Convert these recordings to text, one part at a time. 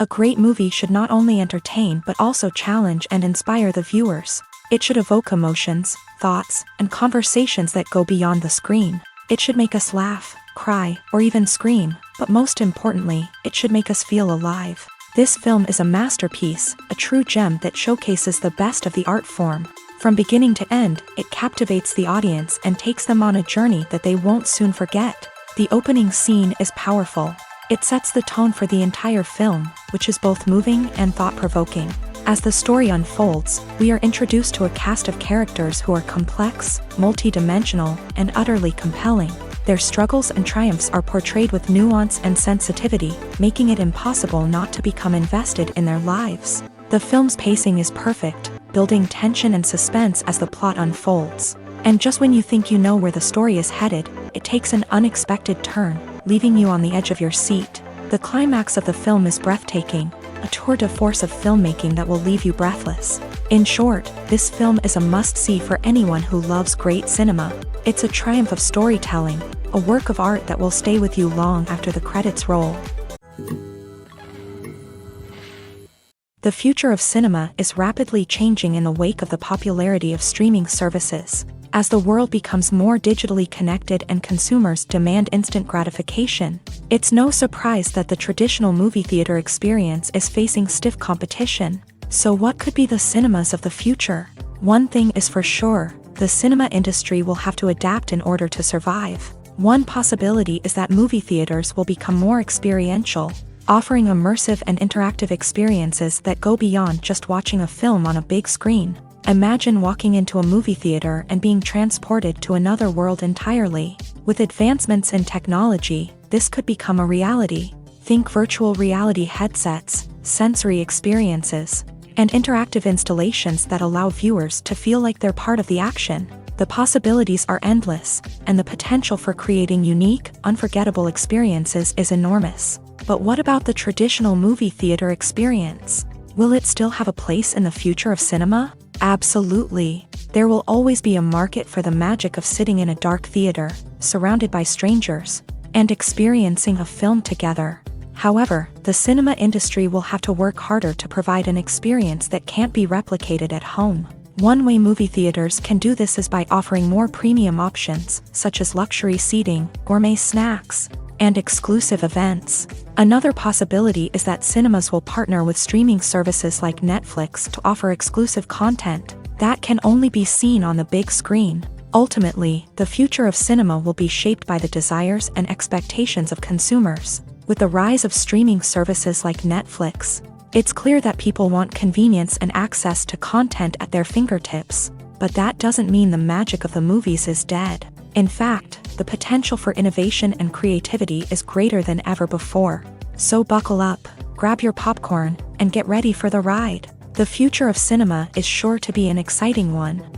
A great movie should not only entertain but also challenge and inspire the viewers. It should evoke emotions, thoughts, and conversations that go beyond the screen. It should make us laugh, cry, or even scream, but most importantly, it should make us feel alive. This film is a masterpiece, a true gem that showcases the best of the art form. From beginning to end, it captivates the audience and takes them on a journey that they won't soon forget. The opening scene is powerful. It sets the tone for the entire film, which is both moving and thought-provoking. As the story unfolds, we are introduced to a cast of characters who are complex, multi-dimensional, and utterly compelling. Their struggles and triumphs are portrayed with nuance and sensitivity, making it impossible not to become invested in their lives. The film's pacing is perfect, building tension and suspense as the plot unfolds. And just when you think you know where the story is headed, it takes an unexpected turn, leaving you on the edge of your seat. The climax of the film is breathtaking, a tour de force of filmmaking that will leave you breathless. In short, this film is a must-see for anyone who loves great cinema. It's a triumph of storytelling, a work of art that will stay with you long after the credits roll. The future of cinema is rapidly changing in the wake of the popularity of streaming services. As the world becomes more digitally connected and consumers demand instant gratification, it's no surprise that the traditional movie theater experience is facing stiff competition. So what could be the cinemas of the future? One thing is for sure, the cinema industry will have to adapt in order to survive. One possibility is that movie theaters will become more experiential, offering immersive and interactive experiences that go beyond just watching a film on a big screen. Imagine walking into a movie theater and being transported to another world entirely. With advancements in technology, this could become a reality. Think virtual reality headsets, sensory experiences, and interactive installations that allow viewers to feel like they're part of the action. The possibilities are endless, and the potential for creating unique, unforgettable experiences is enormous. But what about the traditional movie theater experience? Will it still have a place in the future of cinema? Absolutely. There will always be a market for the magic of sitting in a dark theater, surrounded by strangers, and experiencing a film together. However, the cinema industry will have to work harder to provide an experience that can't be replicated at home. One way movie theaters can do this is by offering more premium options, such as luxury seating, gourmet snacks, and exclusive events. Another possibility is that cinemas will partner with streaming services like Netflix to offer exclusive content that can only be seen on the big screen. Ultimately, the future of cinema will be shaped by the desires and expectations of consumers. With the rise of streaming services like Netflix, it's clear that people want convenience and access to content at their fingertips. But that doesn't mean the magic of the movies is dead. In fact, the potential for innovation and creativity is greater than ever before. So buckle up, grab your popcorn, and get ready for the ride. The future of cinema is sure to be an exciting one.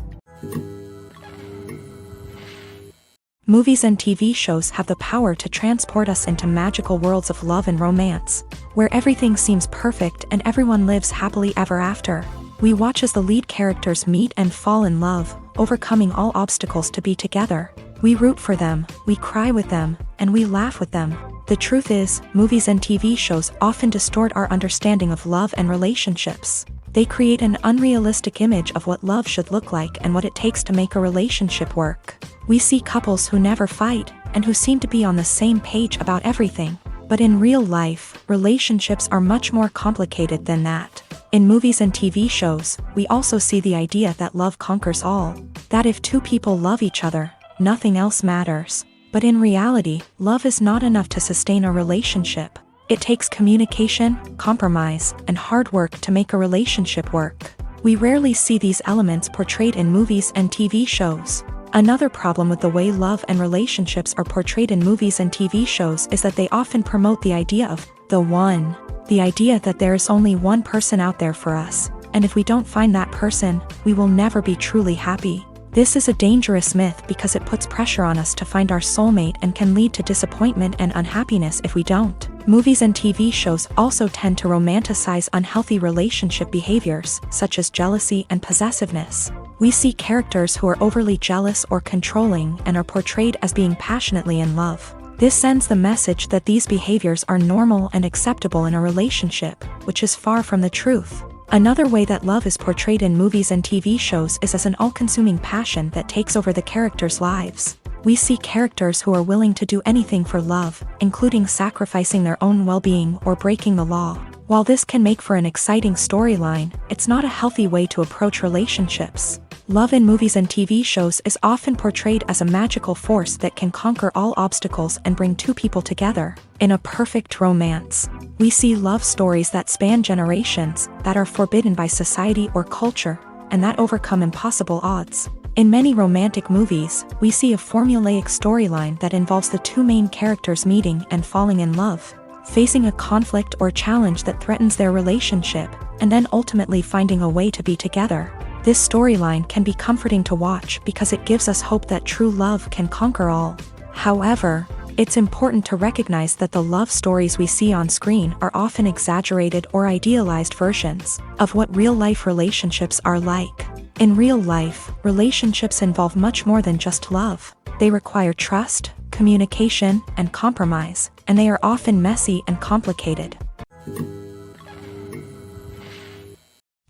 Movies and TV shows have the power to transport us into magical worlds of love and romance, where everything seems perfect and everyone lives happily ever after. We watch as the lead characters meet and fall in love, overcoming all obstacles to be together. We root for them, we cry with them, and we laugh with them. The truth is, movies and TV shows often distort our understanding of love and relationships. They create an unrealistic image of what love should look like and what it takes to make a relationship work. We see couples who never fight, and who seem to be on the same page about everything. But in real life, relationships are much more complicated than that. In movies and TV shows, we also see the idea that love conquers all. That if two people love each other, nothing else matters. But in reality, love is not enough to sustain a relationship. It takes communication, compromise, and hard work to make a relationship work. We rarely see these elements portrayed in movies and TV shows. Another problem with the way love and relationships are portrayed in movies and TV shows is that they often promote the idea of the one. The idea that there is only one person out there for us, and if we don't find that person, we will never be truly happy. This is a dangerous myth because it puts pressure on us to find our soulmate and can lead to disappointment and unhappiness if we don't. Movies and TV shows also tend to romanticize unhealthy relationship behaviors, such as jealousy and possessiveness. We see characters who are overly jealous or controlling and are portrayed as being passionately in love. This sends the message that these behaviors are normal and acceptable in a relationship, which is far from the truth. Another way that love is portrayed in movies and TV shows is as an all-consuming passion that takes over the characters' lives. We see characters who are willing to do anything for love, including sacrificing their own well-being or breaking the law. While this can make for an exciting storyline, it's not a healthy way to approach relationships. Love in movies and TV shows is often portrayed as a magical force that can conquer all obstacles and bring two people together. In a perfect romance, we see love stories that span generations, that are forbidden by society or culture, and that overcome impossible odds. In many romantic movies, we see a formulaic storyline that involves the two main characters meeting and falling in love, facing a conflict or challenge that threatens their relationship, and then ultimately finding a way to be together. This storyline can be comforting to watch because it gives us hope that true love can conquer all. However, it's important to recognize that the love stories we see on screen are often exaggerated or idealized versions of what real-life relationships are like. In real life, relationships involve much more than just love. They require trust, communication, and compromise, and they are often messy and complicated.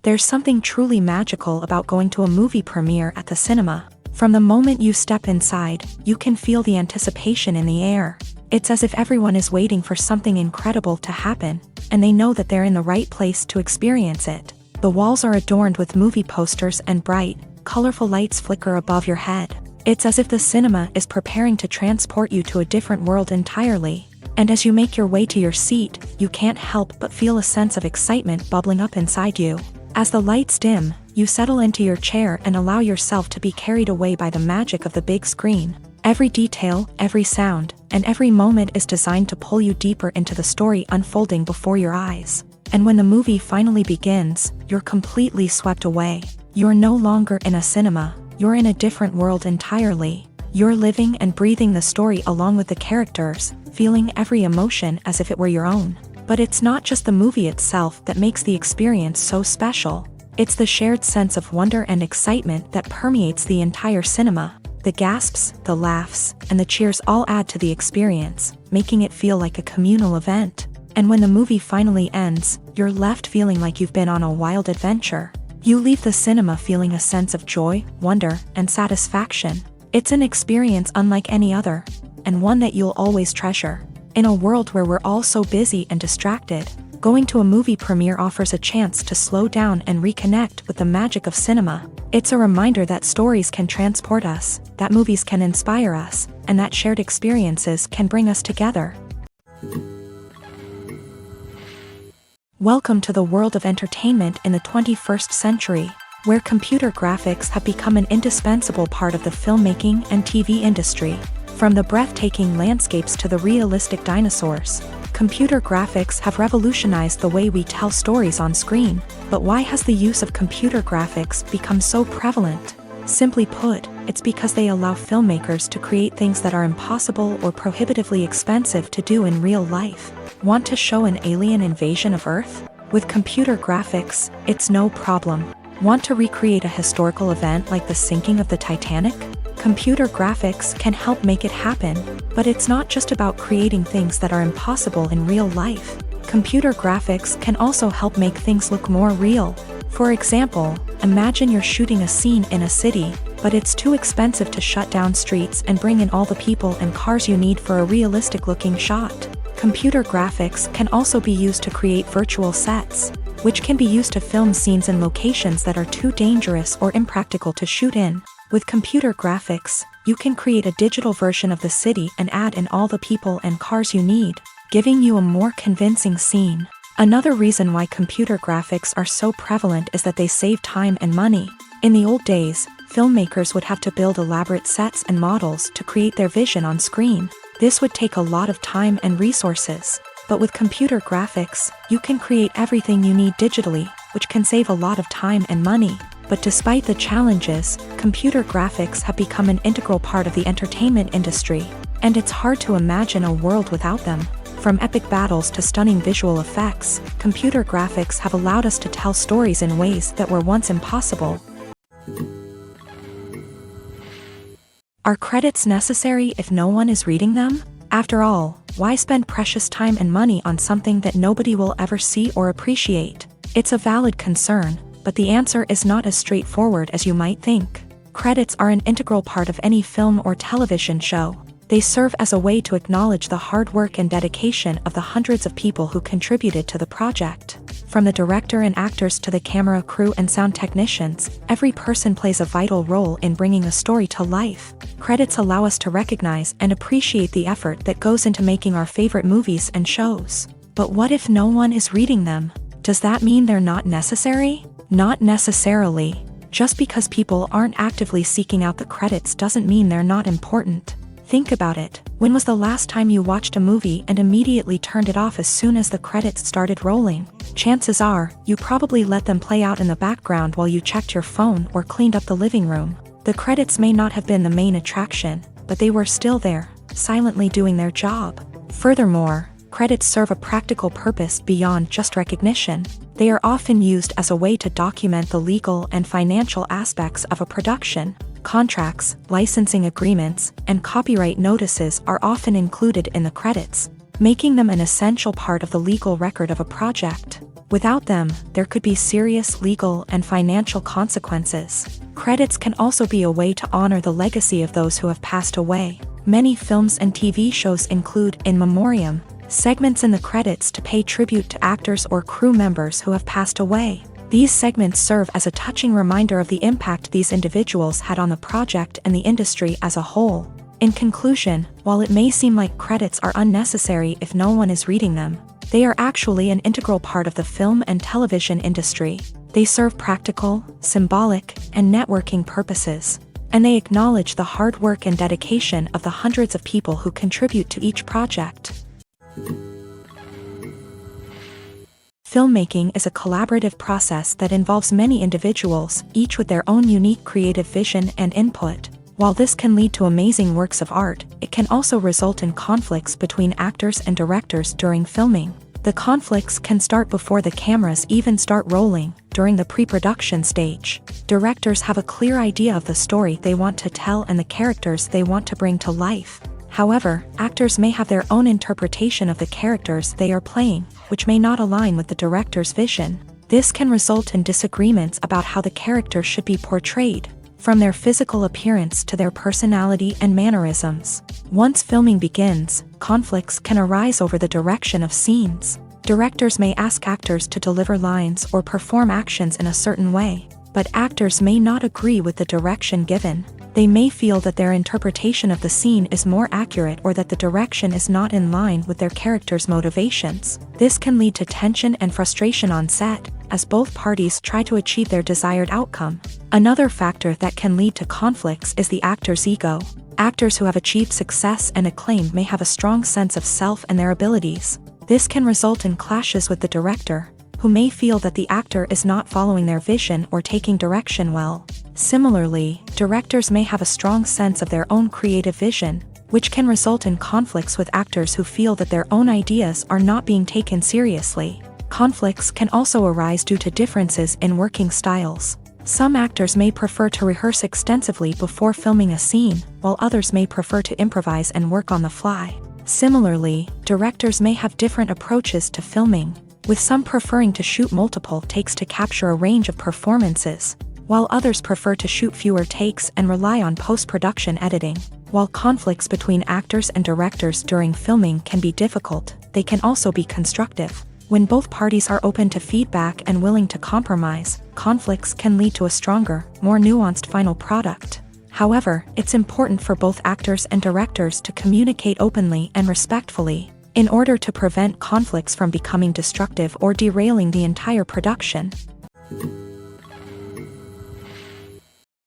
There's something truly magical about going to a movie premiere at the cinema. From the moment you step inside, you can feel the anticipation in the air. It's as if everyone is waiting for something incredible to happen, and they know that they're in the right place to experience it. The walls are adorned with movie posters and bright, colorful lights flicker above your head. It's as if the cinema is preparing to transport you to a different world entirely. And as you make your way to your seat, you can't help but feel a sense of excitement bubbling up inside you. As the lights dim, you settle into your chair and allow yourself to be carried away by the magic of the big screen. Every detail, every sound, and every moment is designed to pull you deeper into the story unfolding before your eyes. And when the movie finally begins, you're completely swept away. You're no longer in a cinema, you're in a different world entirely. You're living and breathing the story along with the characters, feeling every emotion as if it were your own. But it's not just the movie itself that makes the experience so special. It's the shared sense of wonder and excitement that permeates the entire cinema. The gasps, the laughs, and the cheers all add to the experience, making it feel like a communal event. And when the movie finally ends, you're left feeling like you've been on a wild adventure. You leave the cinema feeling a sense of joy, wonder, and satisfaction. It's an experience unlike any other, and one that you'll always treasure. In a world where we're all so busy and distracted, going to a movie premiere offers a chance to slow down and reconnect with the magic of cinema. It's a reminder that stories can transport us, that movies can inspire us, and that shared experiences can bring us together. Welcome to the world of entertainment in the 21st century, where computer graphics have become an indispensable part of the filmmaking and TV industry. From the breathtaking landscapes to the realistic dinosaurs, computer graphics have revolutionized the way we tell stories on screen. But why has the use of computer graphics become so prevalent? Simply put, it's because they allow filmmakers to create things that are impossible or prohibitively expensive to do in real life. Want to show an alien invasion of Earth? With computer graphics, it's no problem. Want to recreate a historical event like the sinking of the Titanic? Computer graphics can help make it happen, but it's not just about creating things that are impossible in real life. Computer graphics can also help make things look more real. For example, imagine you're shooting a scene in a city, but it's too expensive to shut down streets and bring in all the people and cars you need for a realistic-looking shot. Computer graphics can also be used to create virtual sets, which can be used to film scenes in locations that are too dangerous or impractical to shoot in. With computer graphics, you can create a digital version of the city and add in all the people and cars you need, giving you a more convincing scene. Another reason why computer graphics are so prevalent is that they save time and money. In the old days, filmmakers would have to build elaborate sets and models to create their vision on screen. This would take a lot of time and resources. But with computer graphics, you can create everything you need digitally, which can save a lot of time and money. But despite the challenges, computer graphics have become an integral part of the entertainment industry, and it's hard to imagine a world without them. From epic battles to stunning visual effects, computer graphics have allowed us to tell stories in ways that were once impossible. Are credits necessary if no one is reading them? After all, why spend precious time and money on something that nobody will ever see or appreciate? It's a valid concern, but the answer is not as straightforward as you might think. Credits are an integral part of any film or television show. They serve as a way to acknowledge the hard work and dedication of the hundreds of people who contributed to the project. From the director and actors to the camera crew and sound technicians, every person plays a vital role in bringing a story to life. Credits allow us to recognize and appreciate the effort that goes into making our favorite movies and shows. But what if no one is reading them? Does that mean they're not necessary? Not necessarily. Just because people aren't actively seeking out the credits doesn't mean they're not important. Think about it. When was the last time you watched a movie and immediately turned it off as soon as the credits started rolling? Chances are, you probably let them play out in the background while you checked your phone or cleaned up the living room. The credits may not have been the main attraction, but they were still there, silently doing their job. Furthermore, credits serve a practical purpose beyond just recognition. They are often used as a way to document the legal and financial aspects of a production. Contracts, licensing agreements, and copyright notices are often included in the credits, making them an essential part of the legal record of a project. Without them, there could be serious legal and financial consequences. Credits can also be a way to honor the legacy of those who have passed away. Many films and TV shows include in memoriam segments in the credits to pay tribute to actors or crew members who have passed away. These segments serve as a touching reminder of the impact these individuals had on the project and the industry as a whole. In conclusion, while it may seem like credits are unnecessary if no one is reading them, they are actually an integral part of the film and television industry. They serve practical, symbolic, and networking purposes, and they acknowledge the hard work and dedication of the hundreds of people who contribute to each project. Filmmaking is a collaborative process that involves many individuals, each with their own unique creative vision and input. While this can lead to amazing works of art, it can also result in conflicts between actors and directors during filming. The conflicts can start before the cameras even start rolling, during the pre-production stage. Directors have a clear idea of the story they want to tell and the characters they want to bring to life. However, actors may have their own interpretation of the characters they are playing, which may not align with the director's vision. This can result in disagreements about how the character should be portrayed, from their physical appearance to their personality and mannerisms. Once filming begins, conflicts can arise over the direction of scenes. Directors may ask actors to deliver lines or perform actions in a certain way, but actors may not agree with the direction given. They may feel that their interpretation of the scene is more accurate or that the direction is not in line with their character's motivations. This can lead to tension and frustration on set, as both parties try to achieve their desired outcome. Another factor that can lead to conflicts is the actor's ego. Actors who have achieved success and acclaim may have a strong sense of self and their abilities. This can result in clashes with the director, who may feel that the actor is not following their vision or taking direction well. Similarly, directors may have a strong sense of their own creative vision, which can result in conflicts with actors who feel that their own ideas are not being taken seriously. Conflicts can also arise due to differences in working styles. Some actors may prefer to rehearse extensively before filming a scene, while others may prefer to improvise and work on the fly. Similarly, directors may have different approaches to filming, with some preferring to shoot multiple takes to capture a range of performances, while others prefer to shoot fewer takes and rely on post-production editing. While conflicts between actors and directors during filming can be difficult, they can also be constructive. When both parties are open to feedback and willing to compromise, conflicts can lead to a stronger, more nuanced final product. However, it's important for both actors and directors to communicate openly and respectfully, in order to prevent conflicts from becoming destructive or derailing the entire production.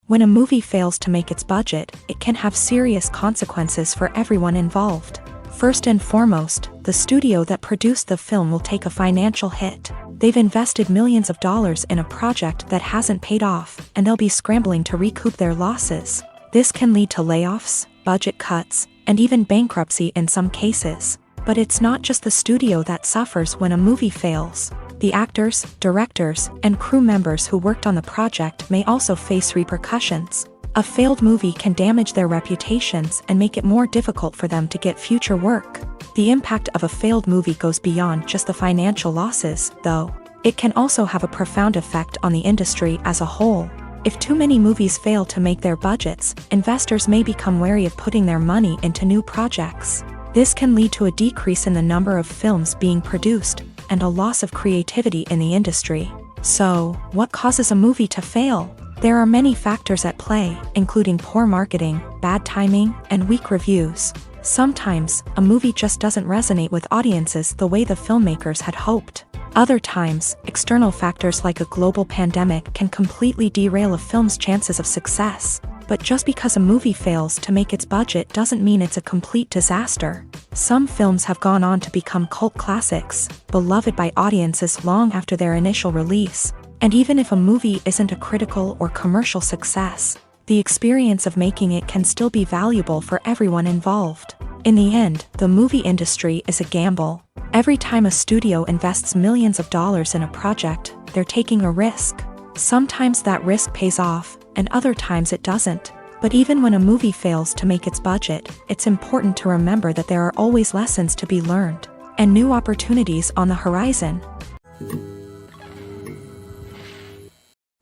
When a movie fails to make its budget, it can have serious consequences for everyone involved. First and foremost, the studio that produced the film will take a financial hit. They've invested millions of dollars in a project that hasn't paid off, and they'll be scrambling to recoup their losses. This can lead to layoffs, budget cuts, and even bankruptcy in some cases. But it's not just the studio that suffers when a movie fails. The actors, directors, and crew members who worked on the project may also face repercussions. A failed movie can damage their reputations and make it more difficult for them to get future work. The impact of a failed movie goes beyond just the financial losses, though. It can also have a profound effect on the industry as a whole. If too many movies fail to make their budgets, investors may become wary of putting their money into new projects. This can lead to a decrease in the number of films being produced, and a loss of creativity in the industry. So, what causes a movie to fail? There are many factors at play, including poor marketing, bad timing, and weak reviews. Sometimes, a movie just doesn't resonate with audiences the way the filmmakers had hoped. Other times, external factors like a global pandemic can completely derail a film's chances of success. But just because a movie fails to make its budget doesn't mean it's a complete disaster. Some films have gone on to become cult classics, beloved by audiences long after their initial release. And even if a movie isn't a critical or commercial success, the experience of making it can still be valuable for everyone involved. In the end, the movie industry is a gamble. Every time a studio invests millions of dollars in a project, they're taking a risk. Sometimes that risk pays off, and other times it doesn't. But even when a movie fails to make its budget, it's important to remember that there are always lessons to be learned, and new opportunities on the horizon.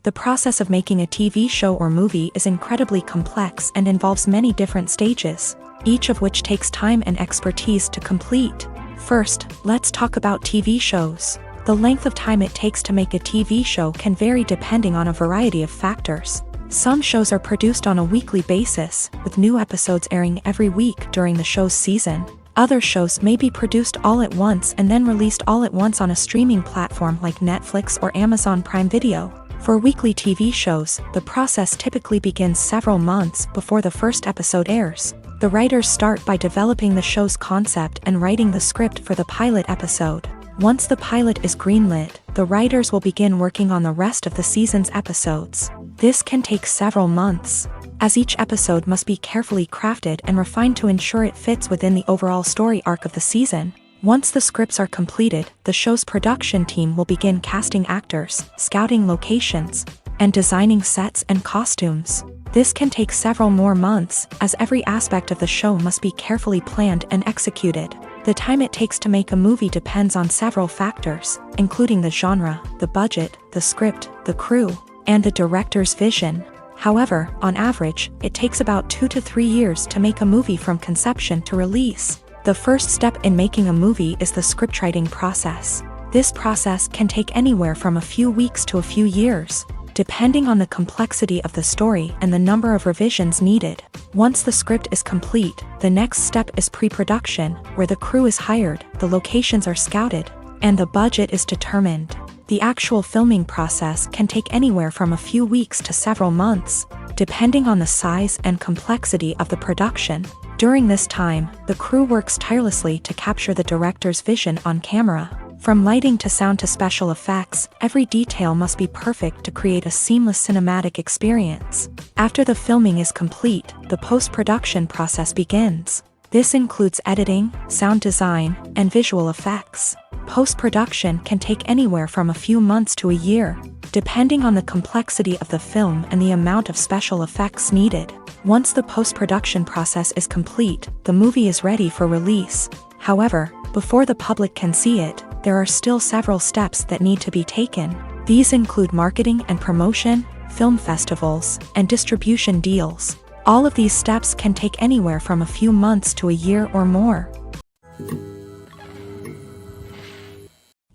The process of making a TV show or movie is incredibly complex and involves many different stages, each of which takes time and expertise to complete. First, let's talk about TV shows. The length of time it takes to make a TV show can vary depending on a variety of factors. Some shows are produced on a weekly basis, with new episodes airing every week during the show's season. Other shows may be produced all at once and then released all at once on a streaming platform like Netflix or Amazon Prime Video. For weekly TV shows, the process typically begins several months before the first episode airs. The writers start by developing the show's concept and writing the script for the pilot episode. Once the pilot is greenlit, the writers will begin working on the rest of the season's episodes. This can take several months, as each episode must be carefully crafted and refined to ensure it fits within the overall story arc of the season. Once the scripts are completed, the show's production team will begin casting actors, scouting locations, and designing sets and costumes. This can take several more months, as every aspect of the show must be carefully planned and executed. The time it takes to make a movie depends on several factors, including the genre, the budget, the script, the crew, and the director's vision. However, on average, it takes about 2 to 3 years to make a movie from conception to release. The first step in making a movie is the scriptwriting process. This process can take anywhere from a few weeks to a few years, depending on the complexity of the story and the number of revisions needed. Once the script is complete, the next step is pre-production, where the crew is hired, the locations are scouted, and the budget is determined. The actual filming process can take anywhere from a few weeks to several months, depending on the size and complexity of the production. During this time, the crew works tirelessly to capture the director's vision on camera. From lighting to sound to special effects, every detail must be perfect to create a seamless cinematic experience. After the filming is complete, the post-production process begins. This includes editing, sound design, and visual effects. Post-production can take anywhere from a few months to a year, depending on the complexity of the film and the amount of special effects needed. Once the post-production process is complete, the movie is ready for release. However, before the public can see it, there are still several steps that need to be taken. These include marketing and promotion, film festivals, and distribution deals. All of these steps can take anywhere from a few months to a year or more.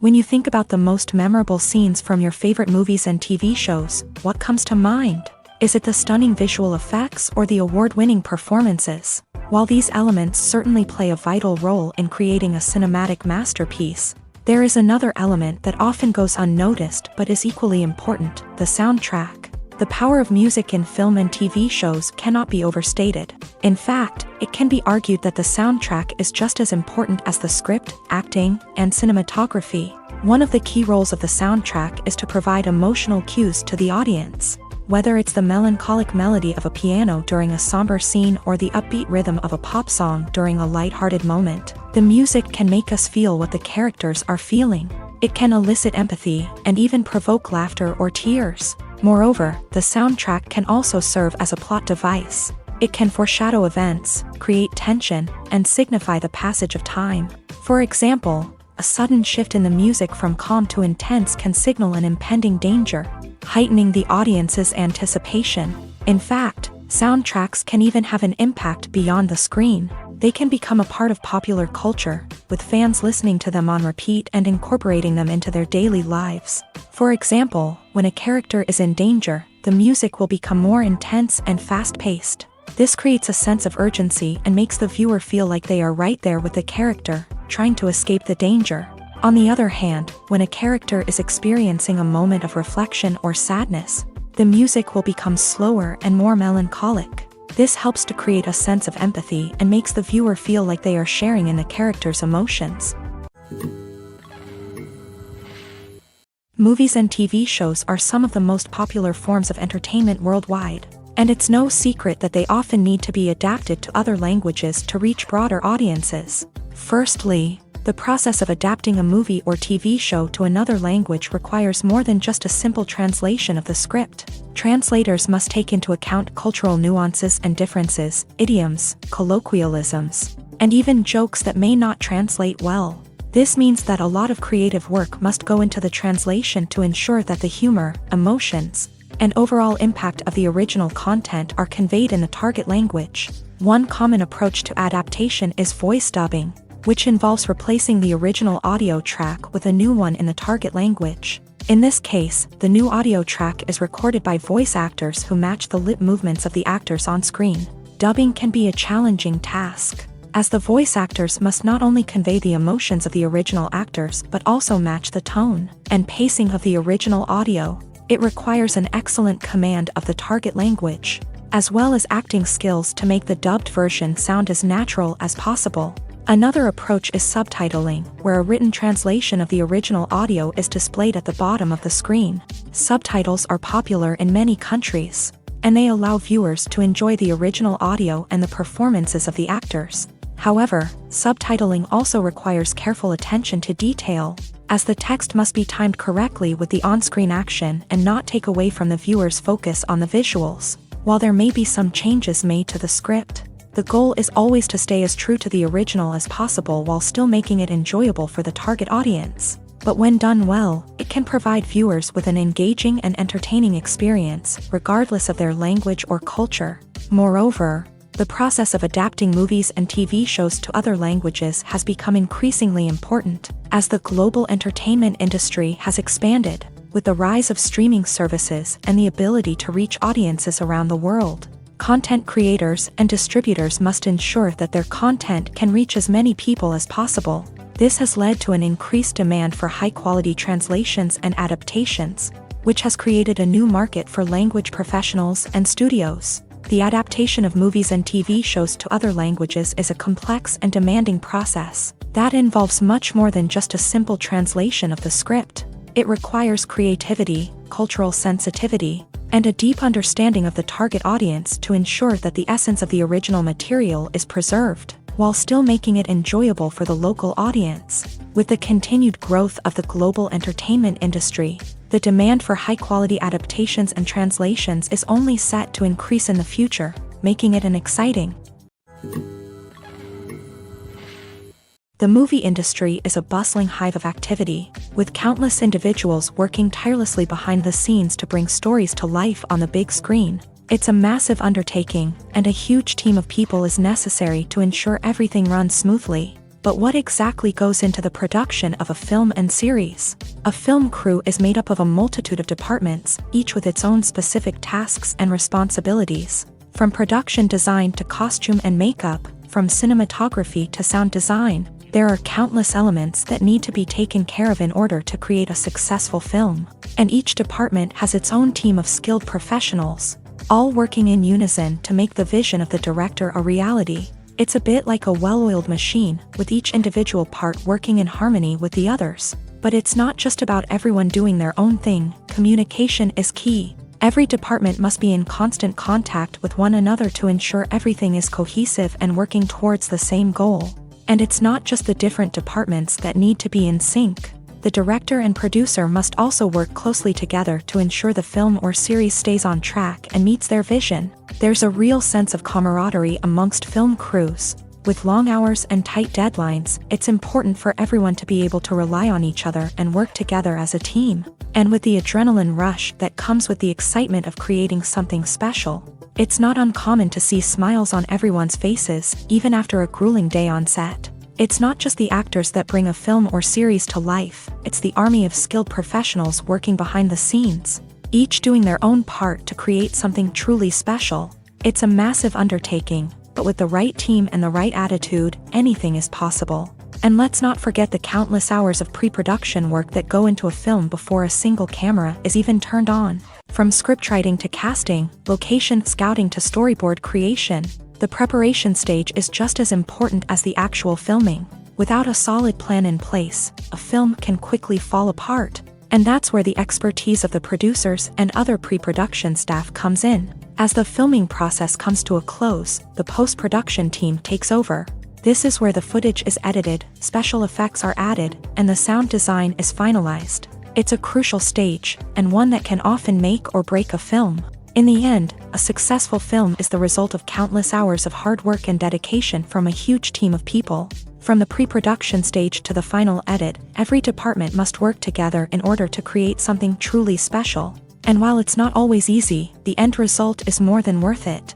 When you think about the most memorable scenes from your favorite movies and TV shows, what comes to mind? Is it the stunning visual effects or the award-winning performances? While these elements certainly play a vital role in creating a cinematic masterpiece, there is another element that often goes unnoticed but is equally important: the soundtrack. The power of music in film and TV shows cannot be overstated. In fact, it can be argued that the soundtrack is just as important as the script, acting, and cinematography. One of the key roles of the soundtrack is to provide emotional cues to the audience. Whether it's the melancholic melody of a piano during a somber scene or the upbeat rhythm of a pop song during a light-hearted moment, the music can make us feel what the characters are feeling. It can elicit empathy and even provoke laughter or tears. Moreover, the soundtrack can also serve as a plot device. It can foreshadow events, create tension, and signify the passage of time. For example, a sudden shift in the music from calm to intense can signal an impending danger, heightening the audience's anticipation. In fact, soundtracks can even have an impact beyond the screen. They can become a part of popular culture, with fans listening to them on repeat and incorporating them into their daily lives. For example, when a character is in danger, the music will become more intense and fast-paced. This creates a sense of urgency and makes the viewer feel like they are right there with the character, trying to escape the danger. On the other hand, when a character is experiencing a moment of reflection or sadness, the music will become slower and more melancholic. This helps to create a sense of empathy and makes the viewer feel like they are sharing in the character's emotions. Movies and TV shows are some of the most popular forms of entertainment worldwide, and it's no secret that they often need to be adapted to other languages to reach broader audiences. Firstly, the process of adapting a movie or TV show to another language requires more than just a simple translation of the script. Translators must take into account cultural nuances and differences, idioms, colloquialisms, and even jokes that may not translate well. This means that a lot of creative work must go into the translation to ensure that the humor, emotions, and overall impact of the original content are conveyed in the target language. One common approach to adaptation is voice dubbing, which involves replacing the original audio track with a new one in the target language. In this case, the new audio track is recorded by voice actors who match the lip movements of the actors on screen. Dubbing can be a challenging task, as the voice actors must not only convey the emotions of the original actors but also match the tone and pacing of the original audio. It requires an excellent command of the target language, as well as acting skills to make the dubbed version sound as natural as possible. Another approach is subtitling, where a written translation of the original audio is displayed at the bottom of the screen. Subtitles are popular in many countries, and they allow viewers to enjoy the original audio and the performances of the actors. However, subtitling also requires careful attention to detail, as the text must be timed correctly with the on-screen action and not take away from the viewer's focus on the visuals. While there may be some changes made to the script, the goal is always to stay as true to the original as possible while still making it enjoyable for the target audience. But when done well, it can provide viewers with an engaging and entertaining experience, regardless of their language or culture. Moreover, the process of adapting movies and TV shows to other languages has become increasingly important, as the global entertainment industry has expanded, with the rise of streaming services and the ability to reach audiences around the world. Content creators and distributors must ensure that their content can reach as many people as possible. This has led to an increased demand for high-quality translations and adaptations, which has created a new market for language professionals and studios. The adaptation of movies and TV shows to other languages is a complex and demanding process that involves much more than just a simple translation of the script. It requires creativity, cultural sensitivity, and a deep understanding of the target audience to ensure that the essence of the original material is preserved, while still making it enjoyable for the local audience. With the continued growth of the global entertainment industry, the demand for high-quality adaptations and translations is only set to increase in the future, making it an exciting. The movie industry is a bustling hive of activity, with countless individuals working tirelessly behind the scenes to bring stories to life on the big screen. It's a massive undertaking, and a huge team of people is necessary to ensure everything runs smoothly. But what exactly goes into the production of a film and series? A film crew is made up of a multitude of departments, each with its own specific tasks and responsibilities. From production design to costume and makeup, from cinematography to sound design, there are countless elements that need to be taken care of in order to create a successful film. And each department has its own team of skilled professionals, all working in unison to make the vision of the director a reality. It's a bit like a well-oiled machine, with each individual part working in harmony with the others. But it's not just about everyone doing their own thing. Communication is key. Every department must be in constant contact with one another to ensure everything is cohesive and working towards the same goal. And it's not just the different departments that need to be in sync. The director and producer must also work closely together to ensure the film or series stays on track and meets their vision. There's a real sense of camaraderie amongst film crews. With long hours and tight deadlines, it's important for everyone to be able to rely on each other and work together as a team. And with the adrenaline rush that comes with the excitement of creating something special, it's not uncommon to see smiles on everyone's faces, even after a grueling day on set. It's not just the actors that bring a film or series to life, it's the army of skilled professionals working behind the scenes, each doing their own part to create something truly special. It's a massive undertaking, but with the right team and the right attitude, anything is possible. And let's not forget the countless hours of pre-production work that go into a film before a single camera is even turned on. From scriptwriting to casting, location scouting to storyboard creation, the preparation stage is just as important as the actual filming. Without a solid plan in place, a film can quickly fall apart. And that's where the expertise of the producers and other pre-production staff comes in. As the filming process comes to a close, the post-production team takes over. This is where the footage is edited, special effects are added, and the sound design is finalized. It's a crucial stage, and one that can often make or break a film. In the end, a successful film is the result of countless hours of hard work and dedication from a huge team of people. From the pre-production stage to the final edit, every department must work together in order to create something truly special. And while it's not always easy, the end result is more than worth it.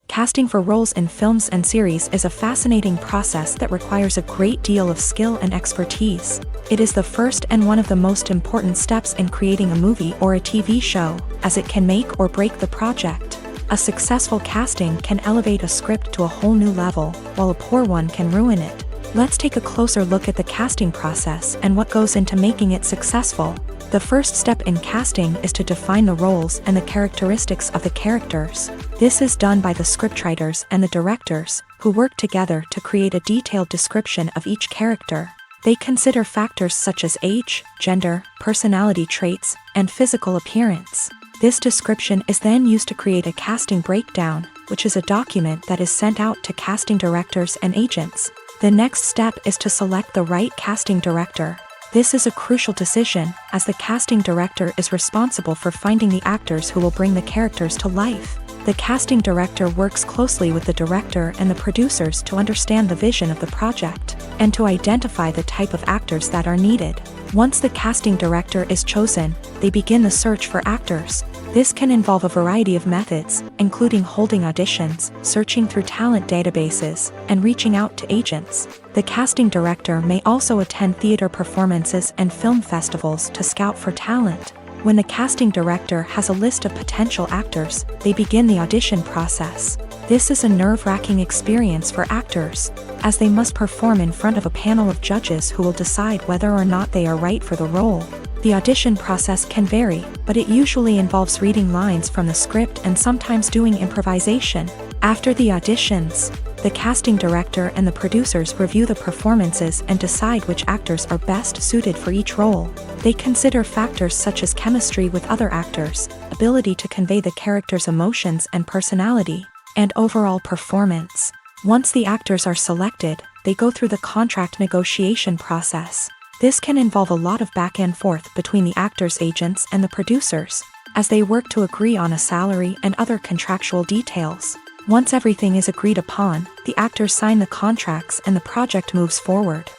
Casting for roles in films and series is a fascinating process that requires a great deal of skill and expertise. It is the first and one of the most important steps in creating a movie or a TV show, as it can make or break the project. A successful casting can elevate a script to a whole new level, while a poor one can ruin it. Let's take a closer look at the casting process and what goes into making it successful. The first step in casting is to define the roles and the characteristics of the characters. This is done by the scriptwriters and the directors, who work together to create a detailed description of each character. They consider factors such as age, gender, personality traits, and physical appearance. This description is then used to create a casting breakdown, which is a document that is sent out to casting directors and agents. The next step is to select the right casting director. This is a crucial decision, as the casting director is responsible for finding the actors who will bring the characters to life. The casting director works closely with the director and the producers to understand the vision of the project, and to identify the type of actors that are needed. Once the casting director is chosen, they begin the search for actors. This can involve a variety of methods, including holding auditions, searching through talent databases, and reaching out to agents. The casting director may also attend theater performances and film festivals to scout for talent. When the casting director has a list of potential actors, they begin the audition process. This is a nerve-wracking experience for actors, as they must perform in front of a panel of judges who will decide whether or not they are right for the role. The audition process can vary, but it usually involves reading lines from the script and sometimes doing improvisation. After the auditions, the casting director and the producers review the performances and decide which actors are best suited for each role. They consider factors such as chemistry with other actors, ability to convey the character's emotions and personality, and overall performance. Once the actors are selected, they go through the contract negotiation process. This can involve a lot of back and forth between the actors' agents and the producers, as they work to agree on a salary and other contractual details. Once everything is agreed upon, the actors sign the contracts and the project moves forward.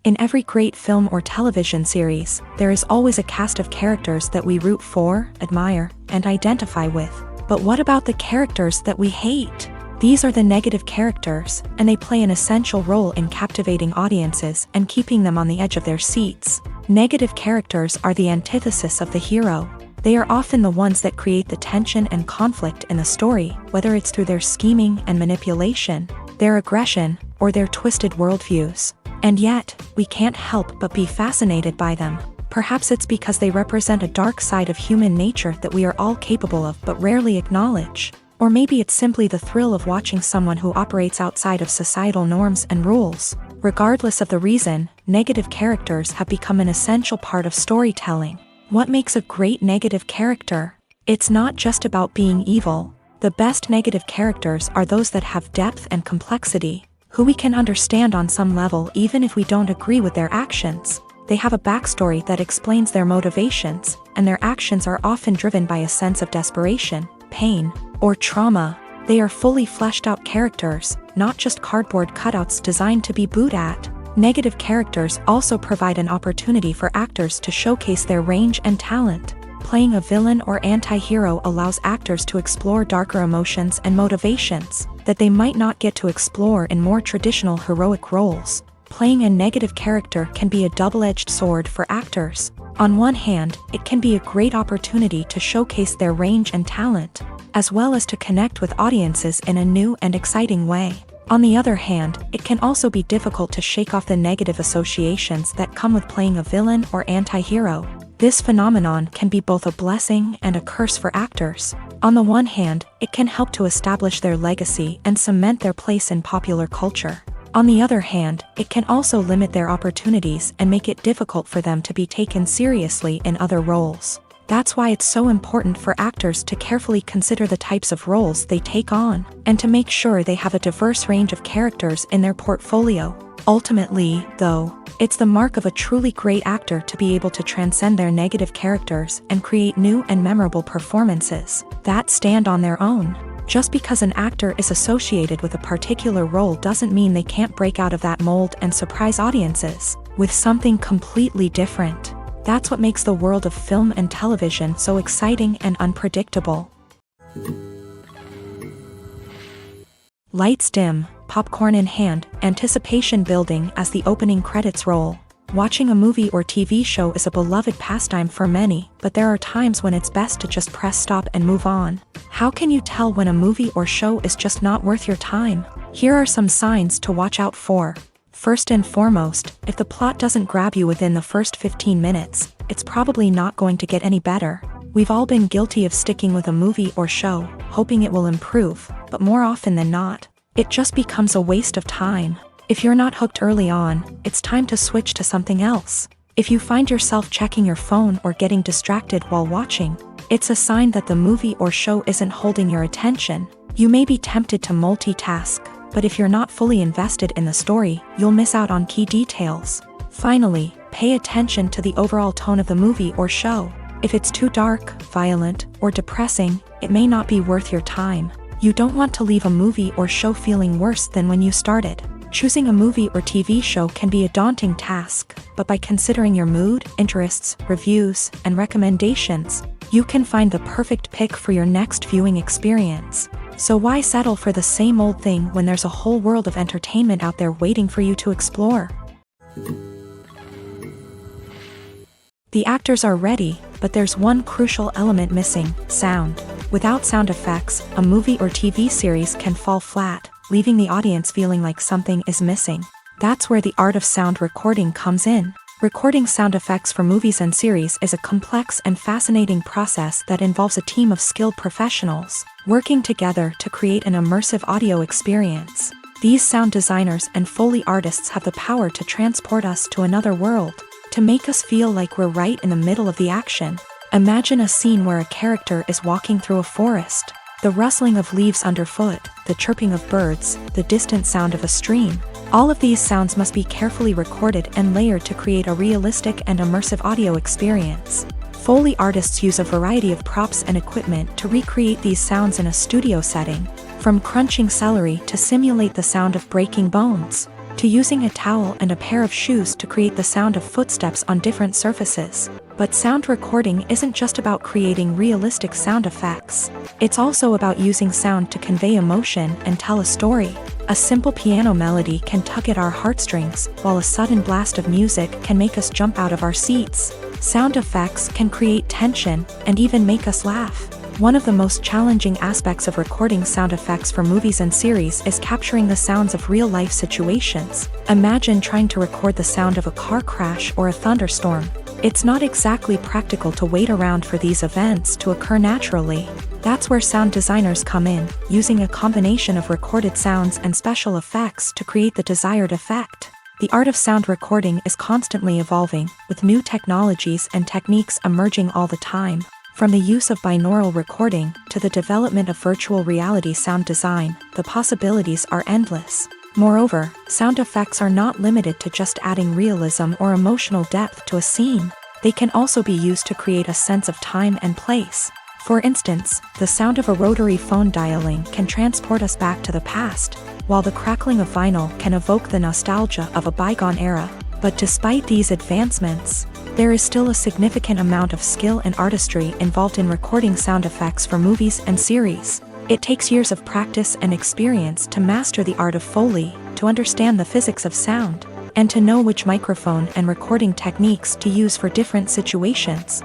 In every great film or television series, there is always a cast of characters that we root for, admire, and identify with. But what about the characters that we hate? These are the negative characters, and they play an essential role in captivating audiences and keeping them on the edge of their seats. Negative characters are the antithesis of the hero. They are often the ones that create the tension and conflict in the story, whether it's through their scheming and manipulation, their aggression, or their twisted worldviews. And yet, we can't help but be fascinated by them. Perhaps it's because they represent a dark side of human nature that we are all capable of but rarely acknowledge. Or maybe it's simply the thrill of watching someone who operates outside of societal norms and rules. Regardless of the reason, negative characters have become an essential part of storytelling. What makes a great negative character? It's not just about being evil. The best negative characters are those that have depth and complexity, who we can understand on some level even if we don't agree with their actions. They have a backstory that explains their motivations, and their actions are often driven by a sense of desperation, pain, or trauma. They are fully fleshed out characters, not just cardboard cutouts designed to be booed at. Negative characters also provide an opportunity for actors to showcase their range and talent. Playing a villain or anti-hero allows actors to explore darker emotions and motivations that they might not get to explore in more traditional heroic roles. Playing a negative character can be a double-edged sword for actors. On one hand, it can be a great opportunity to showcase their range and talent, as well as to connect with audiences in a new and exciting way. On the other hand, it can also be difficult to shake off the negative associations that come with playing a villain or anti-hero. This phenomenon can be both a blessing and a curse for actors. On the one hand, it can help to establish their legacy and cement their place in popular culture. On the other hand, it can also limit their opportunities and make it difficult for them to be taken seriously in other roles. That's why it's so important for actors to carefully consider the types of roles they take on, and to make sure they have a diverse range of characters in their portfolio. Ultimately, though, it's the mark of a truly great actor to be able to transcend their negative characters and create new and memorable performances that stand on their own. Just because an actor is associated with a particular role doesn't mean they can't break out of that mold and surprise audiences with something completely different. That's what makes the world of film and television so exciting and unpredictable. Lights dim, popcorn in hand, anticipation building as the opening credits roll. Watching a movie or TV show is a beloved pastime for many, but there are times when it's best to just press stop and move on. How can you tell when a movie or show is just not worth your time? Here are some signs to watch out for. First and foremost, if the plot doesn't grab you within the first 15 minutes, it's probably not going to get any better. We've all been guilty of sticking with a movie or show, hoping it will improve, but more often than not, it just becomes a waste of time. If you're not hooked early on, it's time to switch to something else. If you find yourself checking your phone or getting distracted while watching, it's a sign that the movie or show isn't holding your attention. You may be tempted to multitask, but if you're not fully invested in the story, you'll miss out on key details. Finally, pay attention to the overall tone of the movie or show. If it's too dark, violent, or depressing, it may not be worth your time. You don't want to leave a movie or show feeling worse than when you started. Choosing a movie or TV show can be a daunting task, but by considering your mood, interests, reviews, and recommendations, you can find the perfect pick for your next viewing experience. So why settle for the same old thing when there's a whole world of entertainment out there waiting for you to explore? The actors are ready, but there's one crucial element missing: sound. Without sound effects, a movie or TV series can fall flat, leaving the audience feeling like something is missing. That's where the art of sound recording comes in. Recording sound effects for movies and series is a complex and fascinating process that involves a team of skilled professionals working together to create an immersive audio experience. These sound designers and Foley artists have the power to transport us to another world, to make us feel like we're right in the middle of the action. Imagine a scene where a character is walking through a forest. The rustling of leaves underfoot, the chirping of birds, the distant sound of a stream. All of these sounds must be carefully recorded and layered to create a realistic and immersive audio experience. Foley artists use a variety of props and equipment to recreate these sounds in a studio setting, from crunching celery to simulate the sound of breaking bones. to using a towel and a pair of shoes to create the sound of footsteps on different surfaces. But sound recording isn't just about creating realistic sound effects. It's also about using sound to convey emotion and tell a story. A simple piano melody can tug at our heartstrings, while a sudden blast of music can make us jump out of our seats. Sound effects can create tension and even make us laugh. One of the most challenging aspects of recording sound effects for movies and series is capturing the sounds of real-life situations. Imagine trying to record the sound of a car crash or a thunderstorm. It's not exactly practical to wait around for these events to occur naturally. That's where sound designers come in, using a combination of recorded sounds and special effects to create the desired effect. The art of sound recording is constantly evolving, with new technologies and techniques emerging all the time. From the use of binaural recording to the development of virtual reality sound design, the possibilities are endless. Moreover, sound effects are not limited to just adding realism or emotional depth to a scene. They can also be used to create a sense of time and place. For instance, the sound of a rotary phone dialing can transport us back to the past, while the crackling of vinyl can evoke the nostalgia of a bygone era. But despite these advancements, there is still a significant amount of skill and artistry involved in recording sound effects for movies and series. It takes years of practice and experience to master the art of Foley, to understand the physics of sound, and to know which microphone and recording techniques to use for different situations.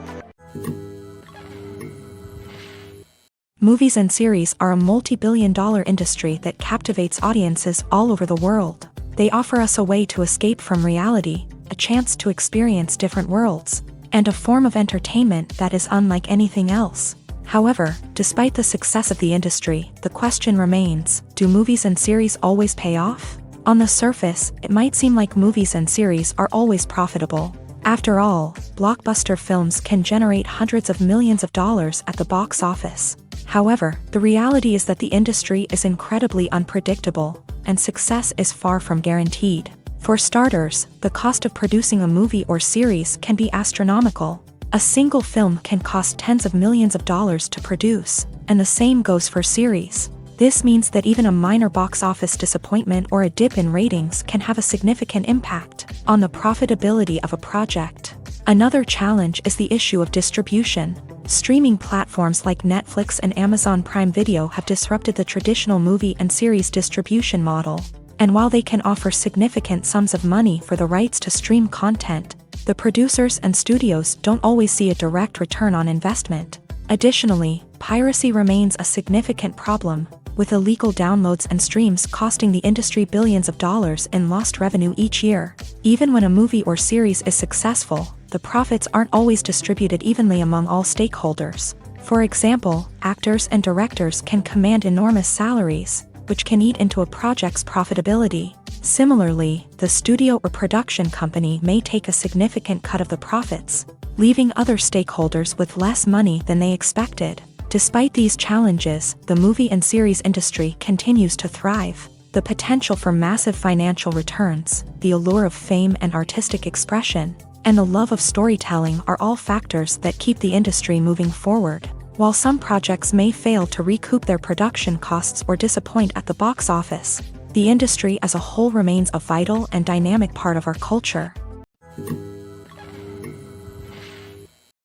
Movies and series are a multi-billion-dollar industry that captivates audiences all over the world. They offer us a way to escape from reality, a chance to experience different worlds, and a form of entertainment that is unlike anything else. However, despite the success of the industry, the question remains, do movies and series always pay off? On the surface, it might seem like movies and series are always profitable. After all, blockbuster films can generate hundreds of millions of dollars at the box office. However, the reality is that the industry is incredibly unpredictable, and success is far from guaranteed. For starters, the cost of producing a movie or series can be astronomical. A single film can cost tens of millions of dollars to produce, and the same goes for series. This means that even a minor box office disappointment or a dip in ratings can have a significant impact on the profitability of a project. Another challenge is the issue of distribution. Streaming platforms like Netflix and Amazon Prime Video have disrupted the traditional movie and series distribution model. And while they can offer significant sums of money for the rights to stream content, the producers and studios don't always see a direct return on investment. Additionally, piracy remains a significant problem, with illegal downloads and streams costing the industry billions of dollars in lost revenue each year. Even when a movie or series is successful, the profits aren't always distributed evenly among all stakeholders. For example, actors and directors can command enormous salaries, which can eat into a project's profitability. Similarly, the studio or production company may take a significant cut of the profits, leaving other stakeholders with less money than they expected. Despite these challenges, the movie and series industry continues to thrive. The potential for massive financial returns, the allure of fame and artistic expression, and the love of storytelling are all factors that keep the industry moving forward. While some projects may fail to recoup their production costs or disappoint at the box office, the industry as a whole remains a vital and dynamic part of our culture.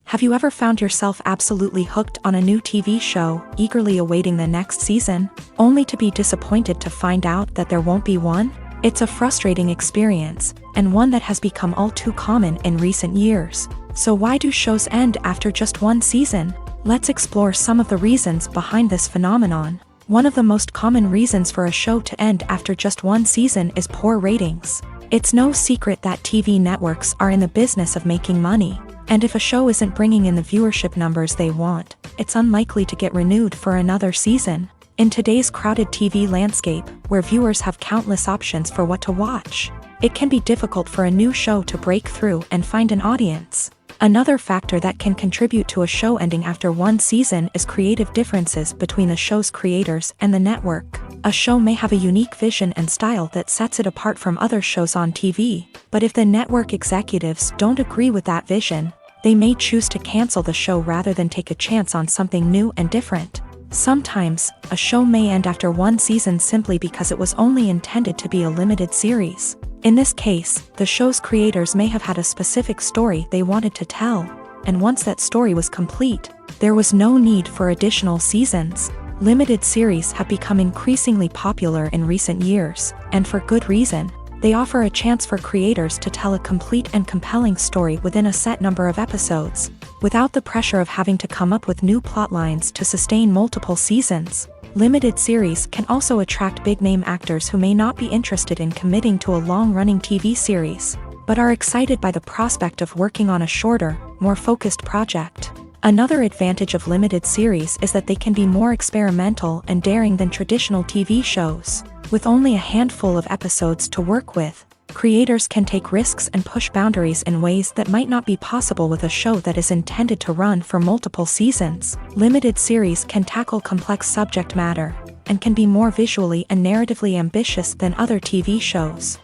Have you ever found yourself absolutely hooked on a new TV show, eagerly awaiting the next season, only to be disappointed to find out that there won't be one? It's a frustrating experience, and one that has become all too common in recent years. So why do shows end after just one season? Let's explore some of the reasons behind this phenomenon. One of the most common reasons for a show to end after just one season is poor ratings. It's no secret that TV networks are in the business of making money, and if a show isn't bringing in the viewership numbers they want, it's unlikely to get renewed for another season. In today's crowded TV landscape, where viewers have countless options for what to watch, it can be difficult for a new show to break through and find an audience. Another factor that can contribute to a show ending after one season is creative differences between the show's creators and the network. A show may have a unique vision and style that sets it apart from other shows on TV, but if the network executives don't agree with that vision, they may choose to cancel the show rather than take a chance on something new and different. Sometimes, a show may end after one season simply because it was only intended to be a limited series. In this case, the show's creators may have had a specific story they wanted to tell, and once that story was complete, there was no need for additional seasons. Limited series have become increasingly popular in recent years, and for good reason. They offer a chance for creators to tell a complete and compelling story within a set number of episodes, without the pressure of having to come up with new plotlines to sustain multiple seasons. Limited series can also attract big-name actors who may not be interested in committing to a long-running TV series, but are excited by the prospect of working on a shorter, more focused project. Another advantage of limited series is that they can be more experimental and daring than traditional TV shows. With only a handful of episodes to work with, creators can take risks and push boundaries in ways that might not be possible with a show that is intended to run for multiple seasons. Limited series can tackle complex subject matter, and can be more visually and narratively ambitious than other TV shows.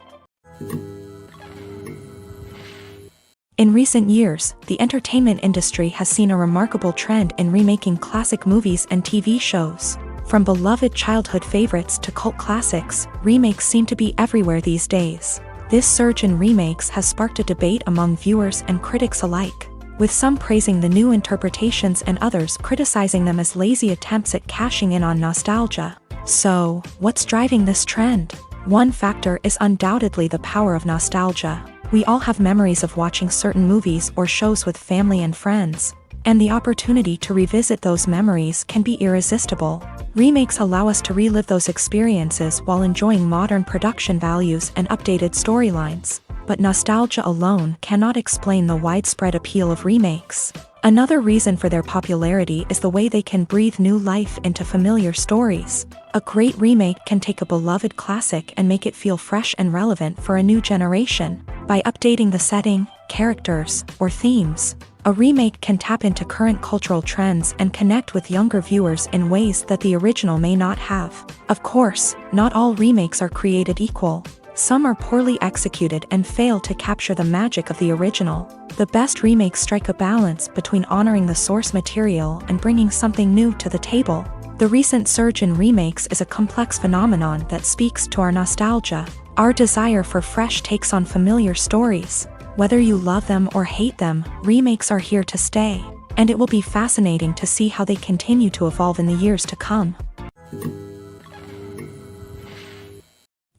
In recent years, the entertainment industry has seen a remarkable trend in remaking classic movies and TV shows. From beloved childhood favorites to cult classics, remakes seem to be everywhere these days. This surge in remakes has sparked a debate among viewers and critics alike, with some praising the new interpretations and others criticizing them as lazy attempts at cashing in on nostalgia. So, what's driving this trend? One factor is undoubtedly the power of nostalgia. We all have memories of watching certain movies or shows with family and friends, and the opportunity to revisit those memories can be irresistible. Remakes allow us to relive those experiences while enjoying modern production values and updated storylines, but nostalgia alone cannot explain the widespread appeal of remakes. Another reason for their popularity is the way they can breathe new life into familiar stories. A great remake can take a beloved classic and make it feel fresh and relevant for a new generation. By updating the setting, characters, or themes, a remake can tap into current cultural trends and connect with younger viewers in ways that the original may not have. Of course, not all remakes are created equal. Some are poorly executed and fail to capture the magic of the original. The best remakes strike a balance between honoring the source material and bringing something new to the table. The recent surge in remakes is a complex phenomenon that speaks to our nostalgia, our desire for fresh takes on familiar stories. Whether you love them or hate them, remakes are here to stay, and it will be fascinating to see how they continue to evolve in the years to come.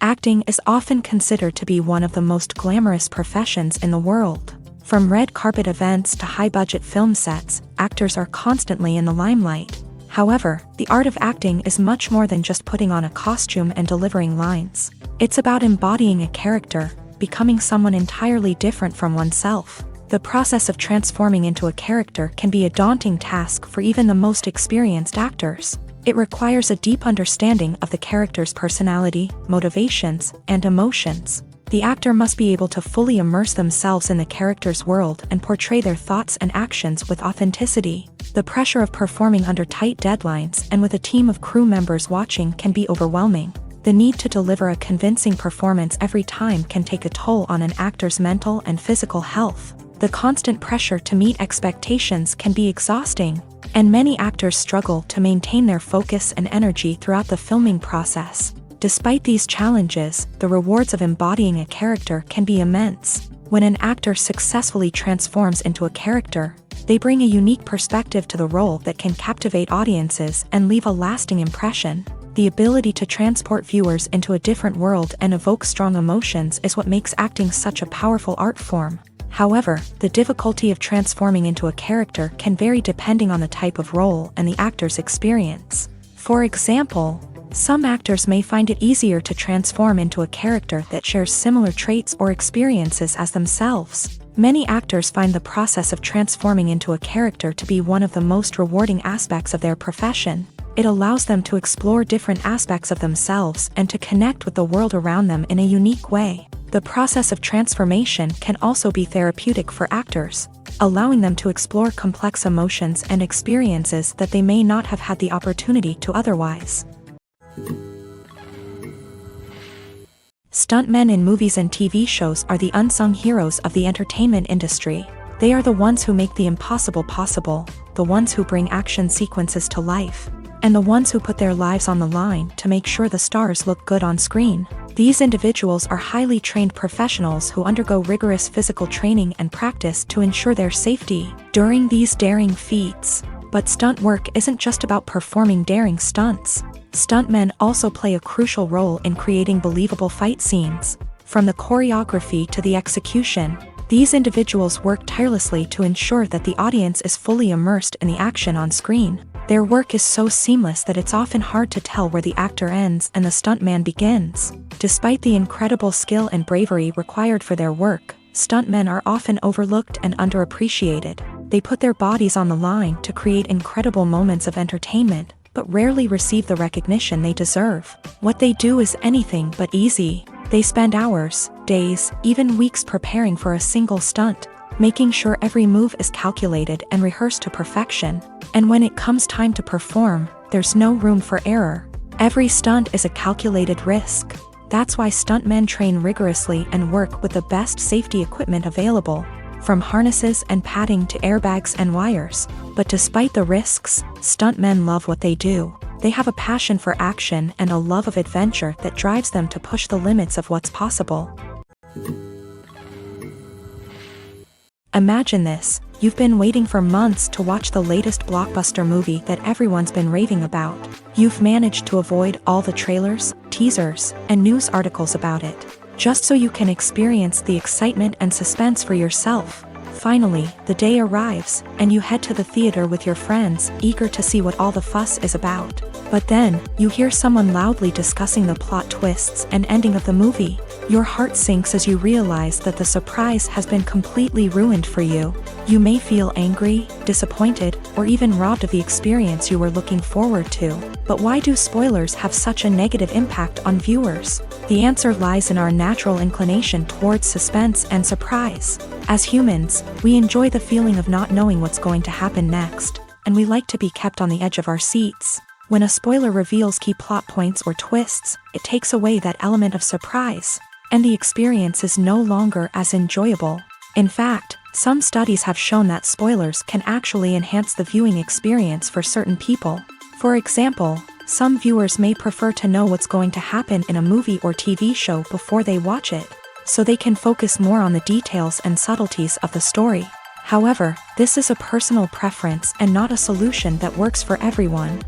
Acting is often considered to be one of the most glamorous professions in the world. From red carpet events to high-budget film sets, actors are constantly in the limelight. However, the art of acting is much more than just putting on a costume and delivering lines. It's about embodying a character, becoming someone entirely different from oneself. The process of transforming into a character can be a daunting task for even the most experienced actors. It requires a deep understanding of the character's personality, motivations, and emotions. The actor must be able to fully immerse themselves in the character's world and portray their thoughts and actions with authenticity. The pressure of performing under tight deadlines and with a team of crew members watching can be overwhelming. The need to deliver a convincing performance every time can take a toll on an actor's mental and physical health. The constant pressure to meet expectations can be exhausting, and many actors struggle to maintain their focus and energy throughout the filming process. Despite these challenges, the rewards of embodying a character can be immense. When an actor successfully transforms into a character, they bring a unique perspective to the role that can captivate audiences and leave a lasting impression. The ability to transport viewers into a different world and evoke strong emotions is what makes acting such a powerful art form. However, the difficulty of transforming into a character can vary depending on the type of role and the actor's experience. For example, some actors may find it easier to transform into a character that shares similar traits or experiences as themselves. Many actors find the process of transforming into a character to be one of the most rewarding aspects of their profession. It allows them to explore different aspects of themselves and to connect with the world around them in a unique way. The process of transformation can also be therapeutic for actors, allowing them to explore complex emotions and experiences that they may not have had the opportunity to otherwise. Stuntmen in movies and TV shows are the unsung heroes of the entertainment industry. They are the ones who make the impossible possible, the ones who bring action sequences to life, and the ones who put their lives on the line to make sure the stars look good on screen. These individuals are highly trained professionals who undergo rigorous physical training and practice to ensure their safety during these daring feats. But stunt work isn't just about performing daring stunts. Stuntmen also play a crucial role in creating believable fight scenes. From the choreography to the execution, these individuals work tirelessly to ensure that the audience is fully immersed in the action on screen. Their work is so seamless that it's often hard to tell where the actor ends and the stuntman begins. Despite the incredible skill and bravery required for their work, stuntmen are often overlooked and underappreciated. They put their bodies on the line to create incredible moments of entertainment, but rarely receive the recognition they deserve. What they do is anything but easy. They spend hours, days, even weeks preparing for a single stunt, making sure every move is calculated and rehearsed to perfection. And when it comes time to perform, there's no room for error. Every stunt is a calculated risk. That's why stuntmen train rigorously and work with the best safety equipment available, from harnesses and padding to airbags and wires. But despite the risks, stuntmen love what they do. They have a passion for action and a love of adventure that drives them to push the limits of what's possible. Imagine this. You've been waiting for months to watch the latest blockbuster movie that everyone's been raving about. You've managed to avoid all the trailers, teasers, and news articles about it, just so you can experience the excitement and suspense for yourself. Finally, the day arrives, and you head to the theater with your friends, eager to see what all the fuss is about. But then, you hear someone loudly discussing the plot twists and ending of the movie. Your heart sinks as you realize that the surprise has been completely ruined for you. You may feel angry, disappointed, or even robbed of the experience you were looking forward to. But why do spoilers have such a negative impact on viewers? The answer lies in our natural inclination towards suspense and surprise. As humans, we enjoy the feeling of not knowing what's going to happen next, and we like to be kept on the edge of our seats. When a spoiler reveals key plot points or twists, it takes away that element of surprise, and the experience is no longer as enjoyable. In fact, some studies have shown that spoilers can actually enhance the viewing experience for certain people. For example, some viewers may prefer to know what's going to happen in a movie or TV show before they watch it, so they can focus more on the details and subtleties of the story. However, this is a personal preference and not a solution that works for everyone.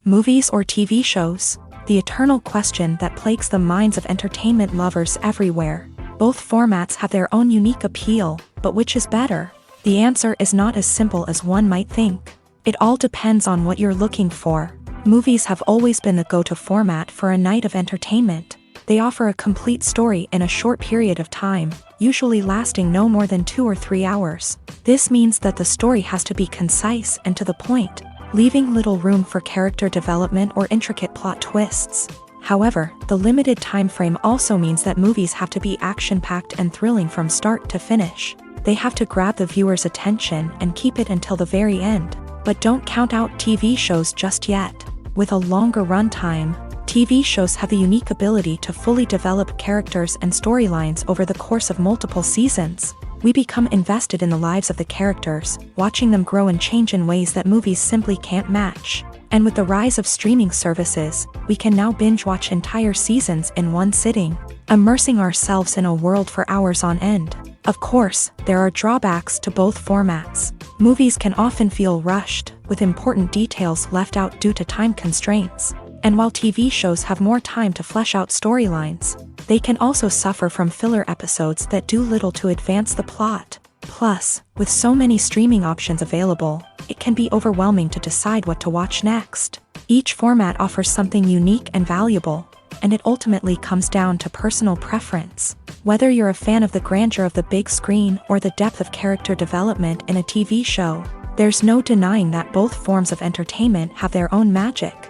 Movies or TV shows? The eternal question that plagues the minds of entertainment lovers everywhere. Both formats have their own unique appeal, but which is better? The answer is not as simple as one might think. It all depends on what you're looking for. Movies have always been the go-to format for a night of entertainment. They offer a complete story in a short period of time, usually lasting no more than 2 or 3 hours. This means that the story has to be concise and to the point, leaving little room for character development or intricate plot twists. However, the limited time frame also means that movies have to be action-packed and thrilling from start to finish. They have to grab the viewer's attention and keep it until the very end. But don't count out TV shows just yet. With a longer runtime, TV shows have the unique ability to fully develop characters and storylines over the course of multiple seasons. We become invested in the lives of the characters, watching them grow and change in ways that movies simply can't match. And with the rise of streaming services, we can now binge-watch entire seasons in one sitting, immersing ourselves in a world for hours on end. Of course, there are drawbacks to both formats. Movies can often feel rushed, with important details left out due to time constraints. And while TV shows have more time to flesh out storylines, they can also suffer from filler episodes that do little to advance the plot. Plus, with so many streaming options available, it can be overwhelming to decide what to watch next. Each format offers something unique and valuable, and it ultimately comes down to personal preference. Whether you're a fan of the grandeur of the big screen or the depth of character development in a TV show, there's no denying that both forms of entertainment have their own magic.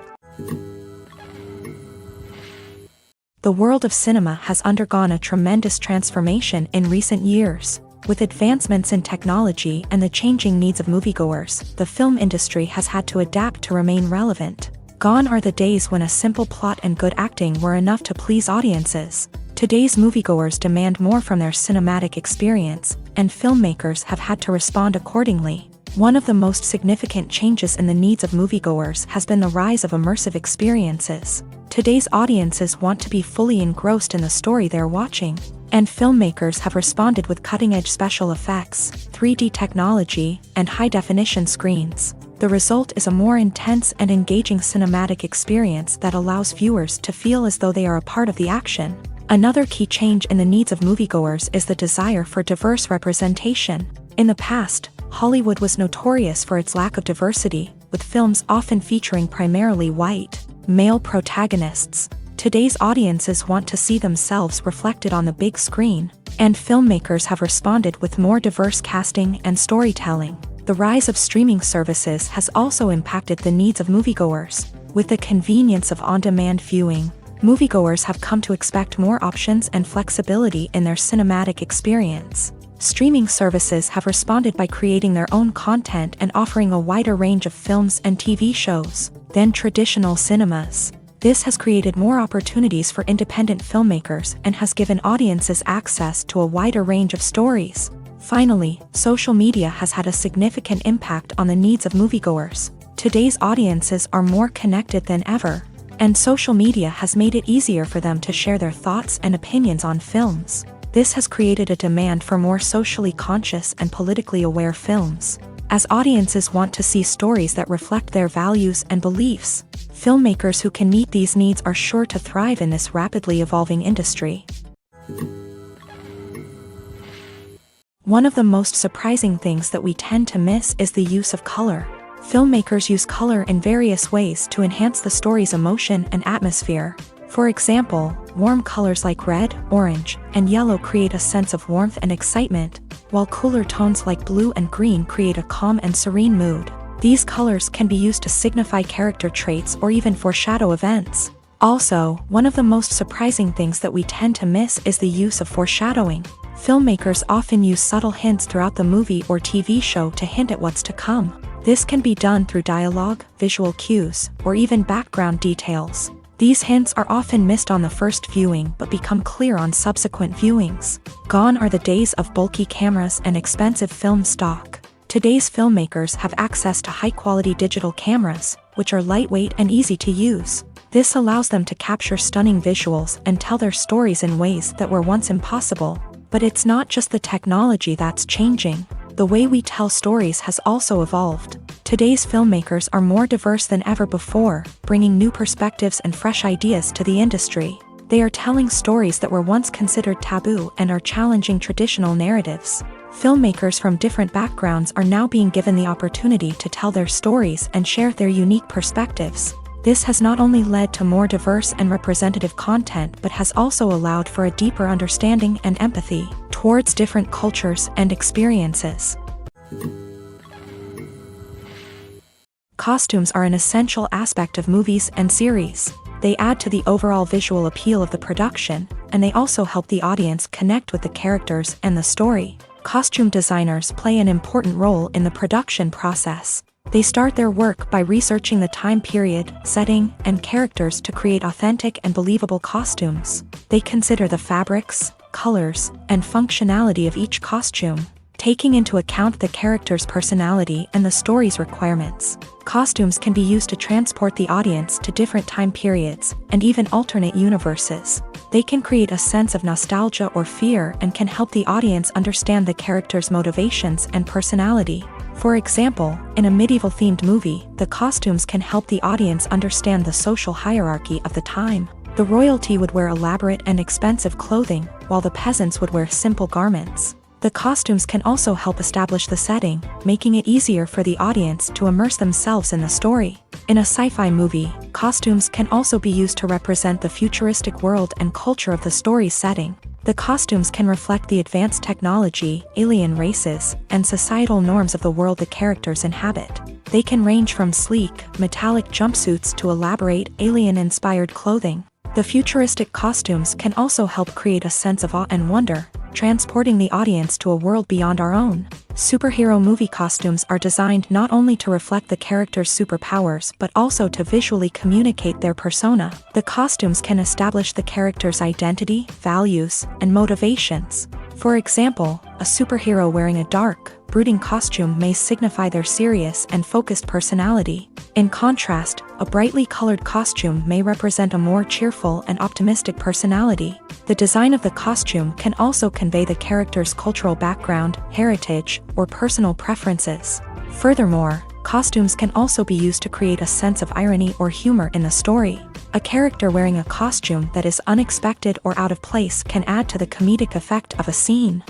The world of cinema has undergone a tremendous transformation in recent years. With advancements in technology and the changing needs of moviegoers, the film industry has had to adapt to remain relevant. Gone are the days when a simple plot and good acting were enough to please audiences. Today's moviegoers demand more from their cinematic experience, and filmmakers have had to respond accordingly. One of the most significant changes in the needs of moviegoers has been the rise of immersive experiences. Today's audiences want to be fully engrossed in the story they're watching, and filmmakers have responded with cutting-edge special effects, 3D technology, and high-definition screens. The result is a more intense and engaging cinematic experience that allows viewers to feel as though they are a part of the action. Another key change in the needs of moviegoers is the desire for diverse representation. In the past, Hollywood was notorious for its lack of diversity, with films often featuring primarily white, male protagonists. Today's audiences want to see themselves reflected on the big screen, and filmmakers have responded with more diverse casting and storytelling. The rise of streaming services has also impacted the needs of moviegoers. With the convenience of on-demand viewing, moviegoers have come to expect more options and flexibility in their cinematic experience. Streaming services have responded by creating their own content and offering a wider range of films and TV shows than traditional cinemas. This has created more opportunities for independent filmmakers and has given audiences access to a wider range of stories. Finally, social media has had a significant impact on the needs of moviegoers. Today's audiences are more connected than ever, and social media has made it easier for them to share their thoughts and opinions on films. This has created a demand for more socially conscious and politically aware films. As audiences want to see stories that reflect their values and beliefs, filmmakers who can meet these needs are sure to thrive in this rapidly evolving industry. One of the most surprising things that we tend to miss is the use of color. Filmmakers use color in various ways to enhance the story's emotion and atmosphere. For example, warm colors like red, orange, and yellow create a sense of warmth and excitement, while cooler tones like blue and green create a calm and serene mood. These colors can be used to signify character traits or even foreshadow events. Also, one of the most surprising things that we tend to miss is the use of foreshadowing. Filmmakers often use subtle hints throughout the movie or TV show to hint at what's to come. This can be done through dialogue, visual cues, or even background details. These hints are often missed on the first viewing but become clear on subsequent viewings. Gone are the days of bulky cameras and expensive film stock. Today's filmmakers have access to high-quality digital cameras, which are lightweight and easy to use. This allows them to capture stunning visuals and tell their stories in ways that were once impossible. But it's not just the technology that's changing. The way we tell stories has also evolved. Today's filmmakers are more diverse than ever before, bringing new perspectives and fresh ideas to the industry. They are telling stories that were once considered taboo and are challenging traditional narratives. Filmmakers from different backgrounds are now being given the opportunity to tell their stories and share their unique perspectives. This has not only led to more diverse and representative content but has also allowed for a deeper understanding and empathy towards different cultures and experiences. Costumes are an essential aspect of movies and series. They add to the overall visual appeal of the production, and they also help the audience connect with the characters and the story. Costume designers play an important role in the production process. They start their work by researching the time period, setting, and characters to create authentic and believable costumes. They consider the fabrics, colors, and functionality of each costume, taking into account the character's personality and the story's requirements. Costumes can be used to transport the audience to different time periods and even alternate universes. They can create a sense of nostalgia or fear and can help the audience understand the character's motivations and personality. For example, in a medieval-themed movie, the costumes can help the audience understand the social hierarchy of the time. The royalty would wear elaborate and expensive clothing, while the peasants would wear simple garments. The costumes can also help establish the setting, making it easier for the audience to immerse themselves in the story. In a sci-fi movie, costumes can also be used to represent the futuristic world and culture of the story's setting. The costumes can reflect the advanced technology, alien races, and societal norms of the world the characters inhabit. They can range from sleek, metallic jumpsuits to elaborate, alien-inspired clothing. The futuristic costumes can also help create a sense of awe and wonder, transporting the audience to a world beyond our own. Superhero movie costumes are designed not only to reflect the character's superpowers but also to visually communicate their persona. The costumes can establish the character's identity, values, and motivations. For example, a superhero wearing a dark, brooding costume may signify their serious and focused personality. In contrast, a brightly colored costume may represent a more cheerful and optimistic personality. The design of the costume can also convey the character's cultural background, heritage, or personal preferences. Furthermore, costumes can also be used to create a sense of irony or humor in the story. A character wearing a costume that is unexpected or out of place can add to the comedic effect of a scene.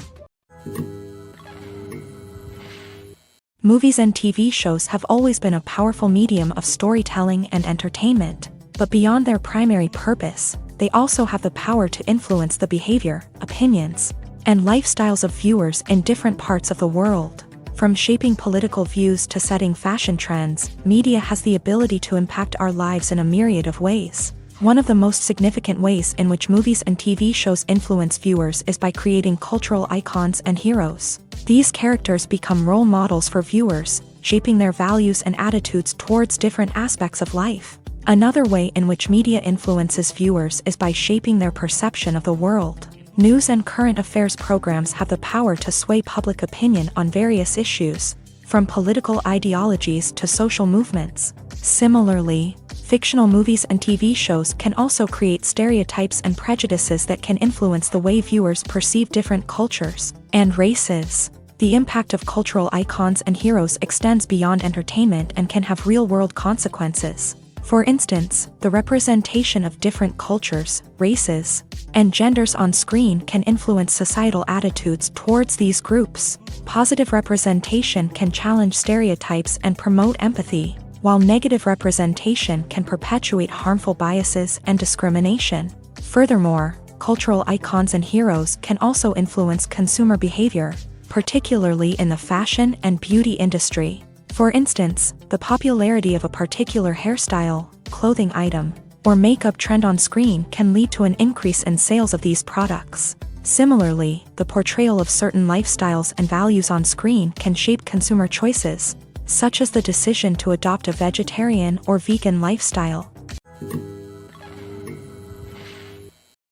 Movies and TV shows have always been a powerful medium of storytelling and entertainment, but beyond their primary purpose, they also have the power to influence the behavior, opinions, and lifestyles of viewers in different parts of the world. From shaping political views to setting fashion trends, media has the ability to impact our lives in a myriad of ways. One of the most significant ways in which movies and TV shows influence viewers is by creating cultural icons and heroes. These characters become role models for viewers, shaping their values and attitudes towards different aspects of life. Another way in which media influences viewers is by shaping their perception of the world. News and current affairs programs have the power to sway public opinion on various issues, from political ideologies to social movements. Similarly, fictional movies and TV shows can also create stereotypes and prejudices that can influence the way viewers perceive different cultures and races. The impact of cultural icons and heroes extends beyond entertainment and can have real-world consequences. For instance, the representation of different cultures, races, and genders on screen can influence societal attitudes towards these groups. Positive representation can challenge stereotypes and promote empathy, while negative representation can perpetuate harmful biases and discrimination. Furthermore, cultural icons and heroes can also influence consumer behavior, particularly in the fashion and beauty industry. For instance, the popularity of a particular hairstyle, clothing item, or makeup trend on screen can lead to an increase in sales of these products. Similarly, the portrayal of certain lifestyles and values on screen can shape consumer choices, such as the decision to adopt a vegetarian or vegan lifestyle.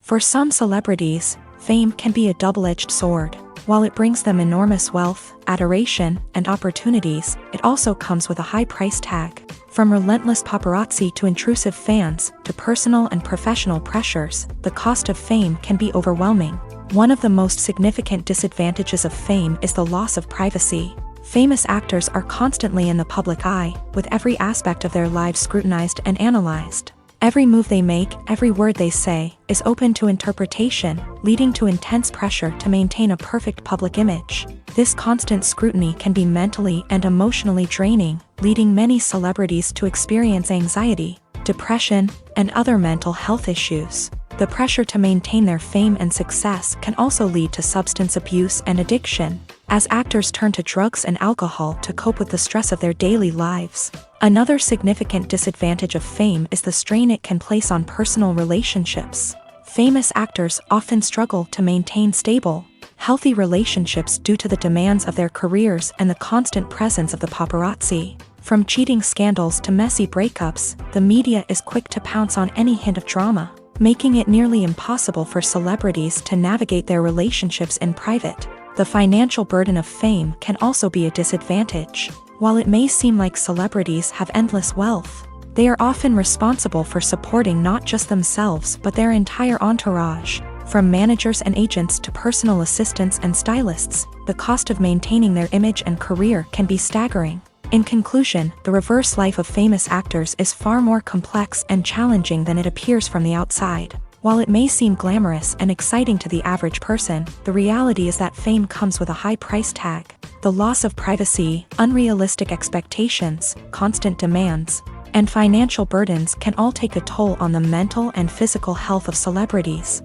For some celebrities, fame can be a double-edged sword. While it brings them enormous wealth, adoration, and opportunities, it also comes with a high price tag. From relentless paparazzi to intrusive fans, to personal and professional pressures, the cost of fame can be overwhelming. One of the most significant disadvantages of fame is the loss of privacy. Famous actors are constantly in the public eye, with every aspect of their lives scrutinized and analyzed. Every move they make, every word they say, is open to interpretation, leading to intense pressure to maintain a perfect public image. This constant scrutiny can be mentally and emotionally draining, leading many celebrities to experience anxiety, depression, and other mental health issues. The pressure to maintain their fame and success can also lead to substance abuse and addiction, as actors turn to drugs and alcohol to cope with the stress of their daily lives. Another significant disadvantage of fame is the strain it can place on personal relationships. Famous actors often struggle to maintain stable, healthy relationships due to the demands of their careers and the constant presence of the paparazzi. From cheating scandals to messy breakups, the media is quick to pounce on any hint of drama, making it nearly impossible for celebrities to navigate their relationships in private. The financial burden of fame can also be a disadvantage. While it may seem like celebrities have endless wealth, they are often responsible for supporting not just themselves but their entire entourage. From managers and agents to personal assistants and stylists, the cost of maintaining their image and career can be staggering. In conclusion, the reverse life of famous actors is far more complex and challenging than it appears from the outside. While it may seem glamorous and exciting to the average person, the reality is that fame comes with a high price tag. The loss of privacy, unrealistic expectations, constant demands, and financial burdens can all take a toll on the mental and physical health of celebrities.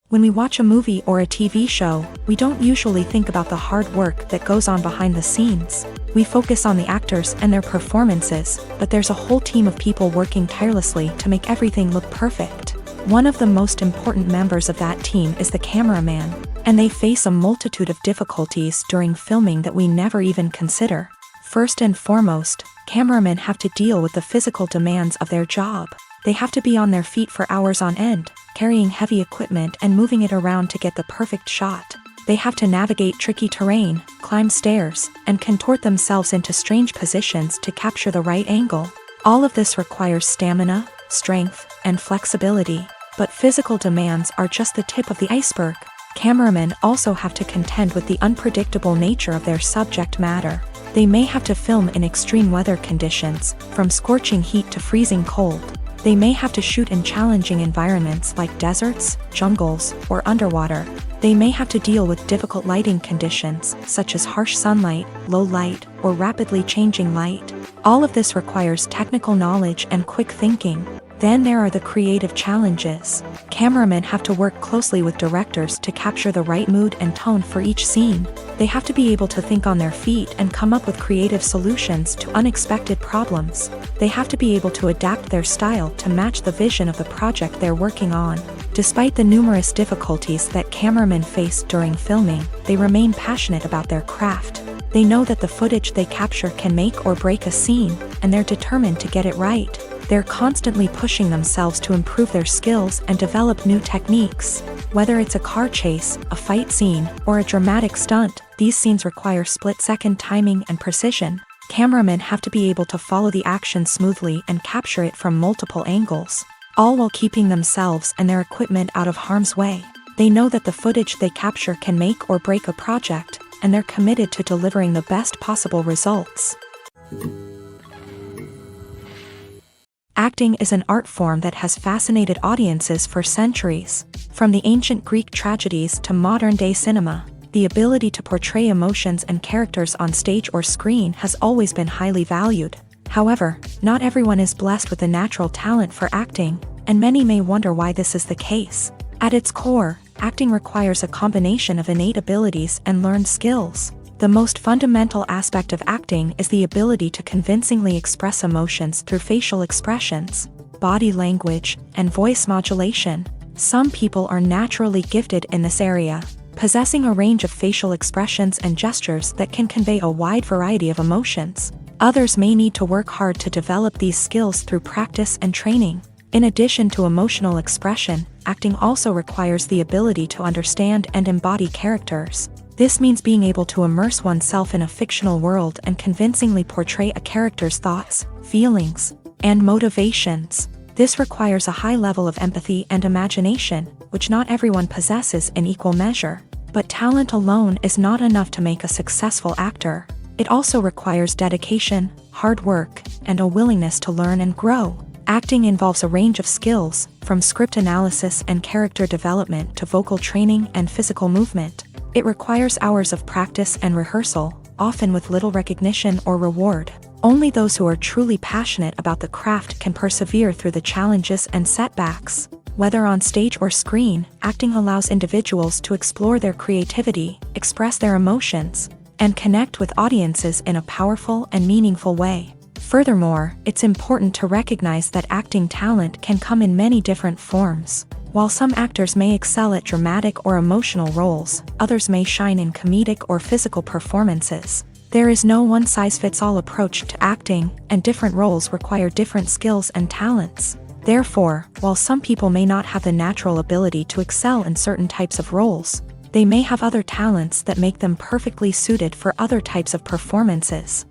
When we watch a movie or a TV show, we don't usually think about the hard work that goes on behind the scenes. We focus on the actors and their performances, but there's a whole team of people working tirelessly to make everything look perfect. One of the most important members of that team is the cameraman, and they face a multitude of difficulties during filming that we never even consider. First and foremost, cameramen have to deal with the physical demands of their job. They have to be on their feet for hours on end, carrying heavy equipment and moving it around to get the perfect shot. They have to navigate tricky terrain, climb stairs, and contort themselves into strange positions to capture the right angle. All of this requires stamina, strength, and flexibility. But physical demands are just the tip of the iceberg. Cameramen also have to contend with the unpredictable nature of their subject matter. They may have to film in extreme weather conditions, from scorching heat to freezing cold. They may have to shoot in challenging environments like deserts, jungles, or underwater. They may have to deal with difficult lighting conditions, such as harsh sunlight, low light, or rapidly changing light. All of this requires technical knowledge and quick thinking. Then there are the creative challenges. Cameramen have to work closely with directors to capture the right mood and tone for each scene. They have to be able to think on their feet and come up with creative solutions to unexpected problems. They have to be able to adapt their style to match the vision of the project they're working on. Despite the numerous difficulties that cameramen face during filming, they remain passionate about their craft. They know that the footage they capture can make or break a scene, and they're determined to get it right. They're constantly pushing themselves to improve their skills and develop new techniques. Whether it's a car chase, a fight scene, or a dramatic stunt, these scenes require split-second timing and precision. Cameramen have to be able to follow the action smoothly and capture it from multiple angles, all while keeping themselves and their equipment out of harm's way. They know that the footage they capture can make or break a project, and they're committed to delivering the best possible results. Acting is an art form that has fascinated audiences for centuries. From the ancient Greek tragedies to modern-day cinema, the ability to portray emotions and characters on stage or screen has always been highly valued. However, not everyone is blessed with a natural talent for acting, and many may wonder why this is the case. At its core, acting requires a combination of innate abilities and learned skills. The most fundamental aspect of acting is the ability to convincingly express emotions through facial expressions, body language, and voice modulation. Some people are naturally gifted in this area, possessing a range of facial expressions and gestures that can convey a wide variety of emotions. Others may need to work hard to develop these skills through practice and training. In addition to emotional expression, acting also requires the ability to understand and embody characters. This means being able to immerse oneself in a fictional world and convincingly portray a character's thoughts, feelings, and motivations. This requires a high level of empathy and imagination, which not everyone possesses in equal measure. But talent alone is not enough to make a successful actor. It also requires dedication, hard work, and a willingness to learn and grow. Acting involves a range of skills, from script analysis and character development to vocal training and physical movement. It requires hours of practice and rehearsal, often with little recognition or reward. Only those who are truly passionate about the craft can persevere through the challenges and setbacks. Whether on stage or screen, acting allows individuals to explore their creativity, express their emotions, and connect with audiences in a powerful and meaningful way. Furthermore, it's important to recognize that acting talent can come in many different forms. While some actors may excel at dramatic or emotional roles, others may shine in comedic or physical performances. There is no one-size-fits-all approach to acting, and different roles require different skills and talents. Therefore, while some people may not have the natural ability to excel in certain types of roles, they may have other talents that make them perfectly suited for other types of performances.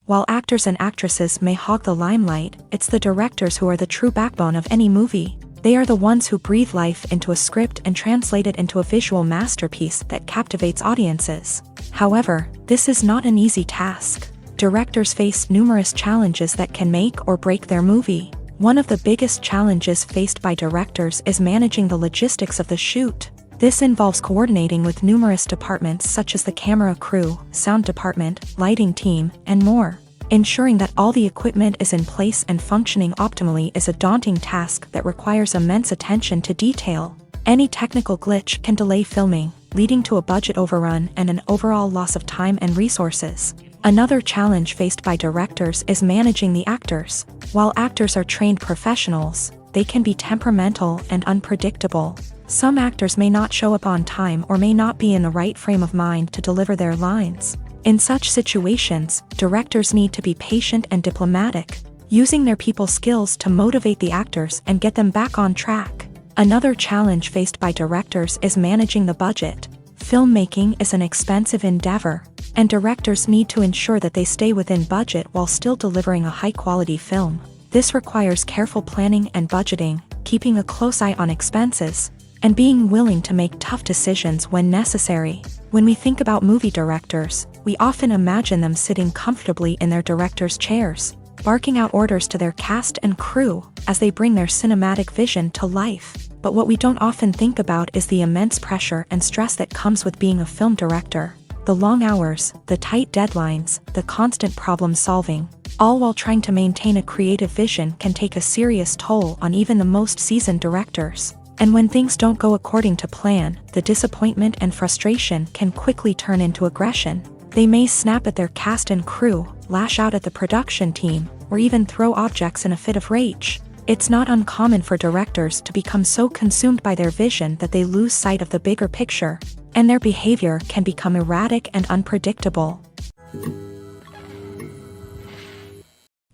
While actors and actresses may hog the limelight, it's the directors who are the true backbone of any movie. They are the ones who breathe life into a script and translate it into a visual masterpiece that captivates audiences. However, this is not an easy task. Directors face numerous challenges that can make or break their movie. One of the biggest challenges faced by directors is managing the logistics of the shoot. This involves coordinating with numerous departments such as the camera crew, sound department, lighting team, and more. Ensuring that all the equipment is in place and functioning optimally is a daunting task that requires immense attention to detail. Any technical glitch can delay filming, leading to a budget overrun and an overall loss of time and resources. Another challenge faced by directors is managing the actors. While actors are trained professionals, they can be temperamental and unpredictable. Some actors may not show up on time or may not be in the right frame of mind to deliver their lines. In such situations, directors need to be patient and diplomatic, using their people skills to motivate the actors and get them back on track. Another challenge faced by directors is managing the budget. Filmmaking is an expensive endeavor, and directors need to ensure that they stay within budget while still delivering a high-quality film. This requires careful planning and budgeting, keeping a close eye on expenses, and being willing to make tough decisions when necessary. When we think about movie directors, we often imagine them sitting comfortably in their director's chairs, barking out orders to their cast and crew as they bring their cinematic vision to life. But what we don't often think about is the immense pressure and stress that comes with being a film director. The long hours, the tight deadlines, the constant problem solving, all while trying to maintain a creative vision can take a serious toll on even the most seasoned directors. And when things don't go according to plan, the disappointment and frustration can quickly turn into aggression. They may snap at their cast and crew, lash out at the production team, or even throw objects in a fit of rage. It's not uncommon for directors to become so consumed by their vision that they lose sight of the bigger picture, and their behavior can become erratic and unpredictable.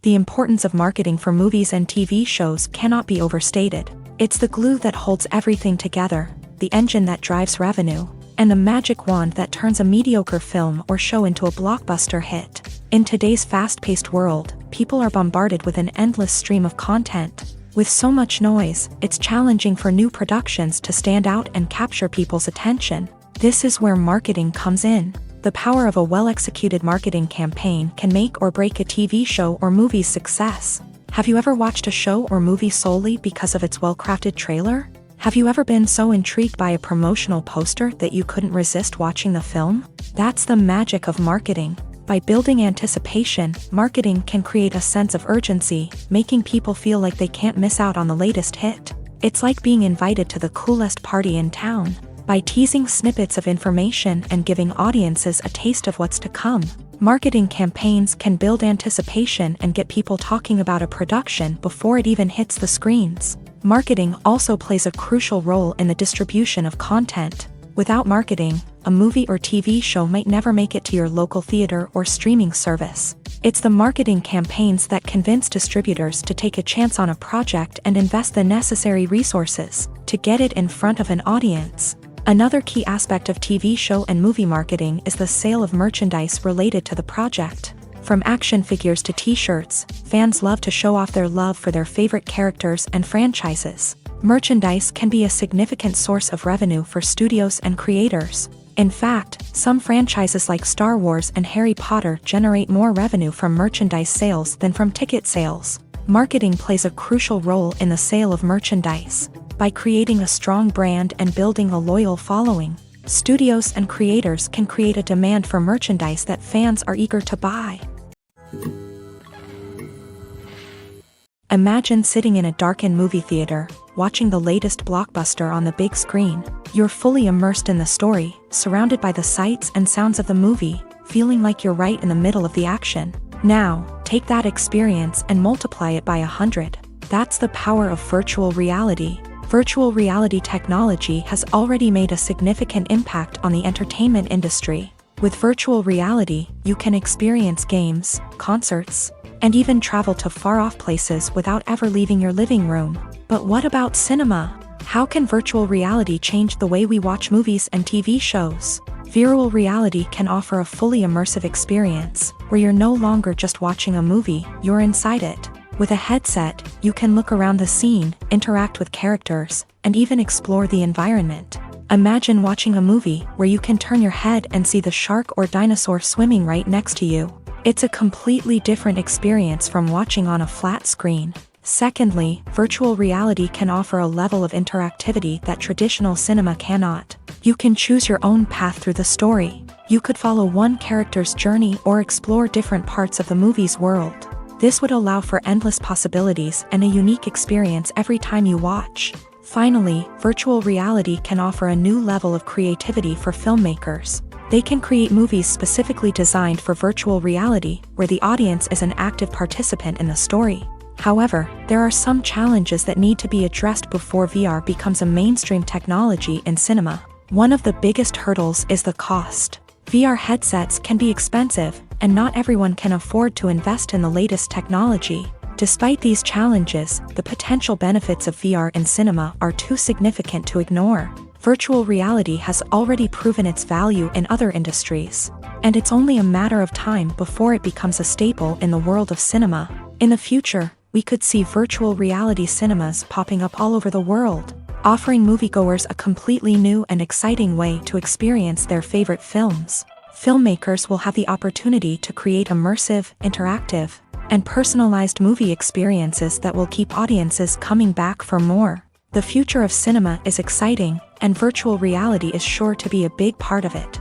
The importance of marketing for movies and TV shows cannot be overstated. It's the glue that holds everything together, the engine that drives revenue, and the magic wand that turns a mediocre film or show into a blockbuster hit. In today's fast-paced world, people are bombarded with an endless stream of content. With so much noise, it's challenging for new productions to stand out and capture people's attention. This is where marketing comes in. The power of a well-executed marketing campaign can make or break a TV show or movie's success. Have you ever watched a show or movie solely because of its well-crafted trailer? Have you ever been so intrigued by a promotional poster that you couldn't resist watching the film? That's the magic of marketing. By building anticipation, marketing can create a sense of urgency, making people feel like they can't miss out on the latest hit. It's like being invited to the coolest party in town. By teasing snippets of information and giving audiences a taste of what's to come, marketing campaigns can build anticipation and get people talking about a production before it even hits the screens. Marketing also plays a crucial role in the distribution of content. Without marketing, a movie or TV show might never make it to your local theater or streaming service. It's the marketing campaigns that convince distributors to take a chance on a project and invest the necessary resources to get it in front of an audience. Another key aspect of TV show and movie marketing is the sale of merchandise related to the project. From action figures to t-shirts, fans love to show off their love for their favorite characters and franchises. Merchandise can be a significant source of revenue for studios and creators. In fact, some franchises like Star Wars and Harry Potter generate more revenue from merchandise sales than from ticket sales. Marketing plays a crucial role in the sale of merchandise. By creating a strong brand and building a loyal following, studios and creators can create a demand for merchandise that fans are eager to buy. Imagine sitting in a darkened movie theater, watching the latest blockbuster on the big screen. You're fully immersed in the story, surrounded by the sights and sounds of the movie, feeling like you're right in the middle of the action. Now, take that experience and multiply it by 100. That's the power of virtual reality. Virtual reality technology has already made a significant impact on the entertainment industry. With virtual reality, you can experience games, concerts, and even travel to far-off places without ever leaving your living room. But what about cinema? How can virtual reality change the way we watch movies and TV shows? Virtual reality can offer a fully immersive experience, where you're no longer just watching a movie, you're inside it. With a headset, you can look around the scene, interact with characters, and even explore the environment. Imagine watching a movie where you can turn your head and see the shark or dinosaur swimming right next to you. It's a completely different experience from watching on a flat screen. Secondly, virtual reality can offer a level of interactivity that traditional cinema cannot. You can choose your own path through the story. You could follow one character's journey or explore different parts of the movie's world. This would allow for endless possibilities and a unique experience every time you watch. Finally, virtual reality can offer a new level of creativity for filmmakers. They can create movies specifically designed for virtual reality, where the audience is an active participant in the story. However, there are some challenges that need to be addressed before VR becomes a mainstream technology in cinema. One of the biggest hurdles is the cost. VR headsets can be expensive, and not everyone can afford to invest in the latest technology. Despite these challenges, the potential benefits of VR in cinema are too significant to ignore. Virtual reality has already proven its value in other industries, and it's only a matter of time before it becomes a staple in the world of cinema. In the future, we could see virtual reality cinemas popping up all over the world, offering moviegoers a completely new and exciting way to experience their favorite films. Filmmakers will have the opportunity to create immersive, interactive, and personalized movie experiences that will keep audiences coming back for more. The future of cinema is exciting, and virtual reality is sure to be a big part of it.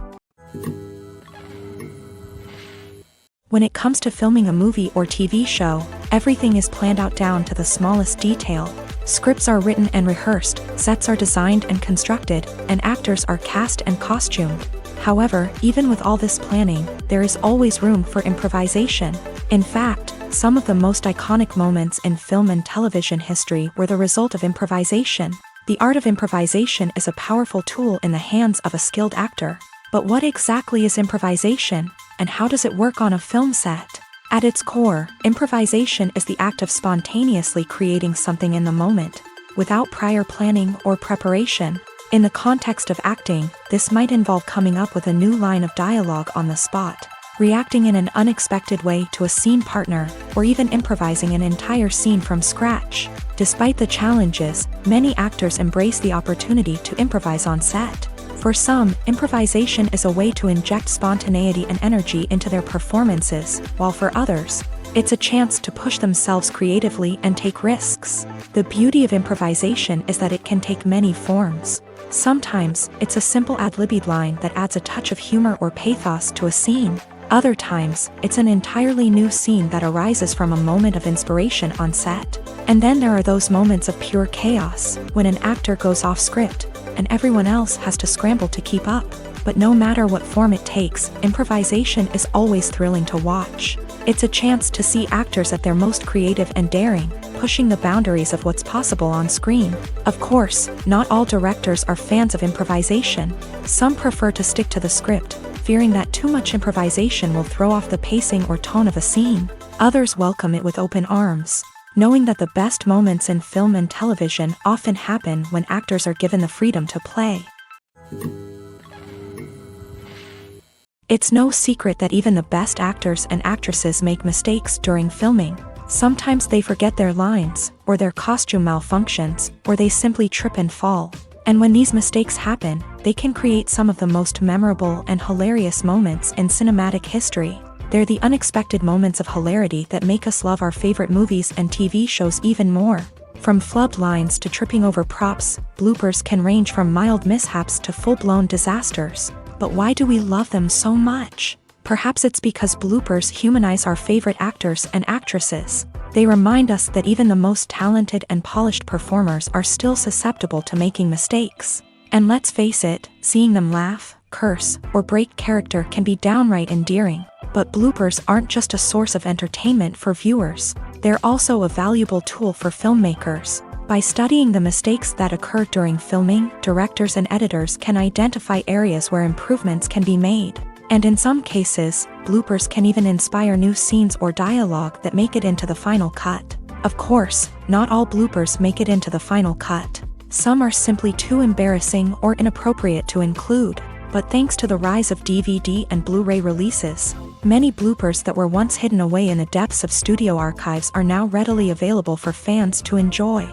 When it comes to filming a movie or TV show, everything is planned out down to the smallest detail. Scripts are written and rehearsed, sets are designed and constructed, and actors are cast and costumed. However, even with all this planning, there is always room for improvisation. In fact, some of the most iconic moments in film and television history were the result of improvisation. The art of improvisation is a powerful tool in the hands of a skilled actor. But what exactly is improvisation, and how does it work on a film set? At its core, improvisation is the act of spontaneously creating something in the moment, without prior planning or preparation. In the context of acting, this might involve coming up with a new line of dialogue on the spot, reacting in an unexpected way to a scene partner, or even improvising an entire scene from scratch. Despite the challenges, many actors embrace the opportunity to improvise on set. For some, improvisation is a way to inject spontaneity and energy into their performances, while for others, it's a chance to push themselves creatively and take risks. The beauty of improvisation is that it can take many forms. Sometimes, it's a simple ad-libbed line that adds a touch of humor or pathos to a scene. Other times, it's an entirely new scene that arises from a moment of inspiration on set. And then there are those moments of pure chaos, when an actor goes off script, and everyone else has to scramble to keep up. But no matter what form it takes, improvisation is always thrilling to watch. It's a chance to see actors at their most creative and daring, pushing the boundaries of what's possible on screen. Of course, not all directors are fans of improvisation. Some prefer to stick to the script, fearing that too much improvisation will throw off the pacing or tone of a scene. Others welcome it with open arms, knowing that the best moments in film and television often happen when actors are given the freedom to play. It's no secret that even the best actors and actresses make mistakes during filming. Sometimes they forget their lines, or their costume malfunctions, or they simply trip and fall. And when these mistakes happen, they can create some of the most memorable and hilarious moments in cinematic history. They're the unexpected moments of hilarity that make us love our favorite movies and TV shows even more. From flubbed lines to tripping over props, bloopers can range from mild mishaps to full-blown disasters. But why do we love them so much? Perhaps it's because bloopers humanize our favorite actors and actresses. They remind us that even the most talented and polished performers are still susceptible to making mistakes. And let's face it, seeing them laugh, curse, or break character can be downright endearing. But bloopers aren't just a source of entertainment for viewers. They're also a valuable tool for filmmakers. By studying the mistakes that occur during filming, directors and editors can identify areas where improvements can be made. And in some cases, bloopers can even inspire new scenes or dialogue that make it into the final cut. Of course, not all bloopers make it into the final cut. Some are simply too embarrassing or inappropriate to include. But thanks to the rise of DVD and Blu-ray releases, many bloopers that were once hidden away in the depths of studio archives are now readily available for fans to enjoy.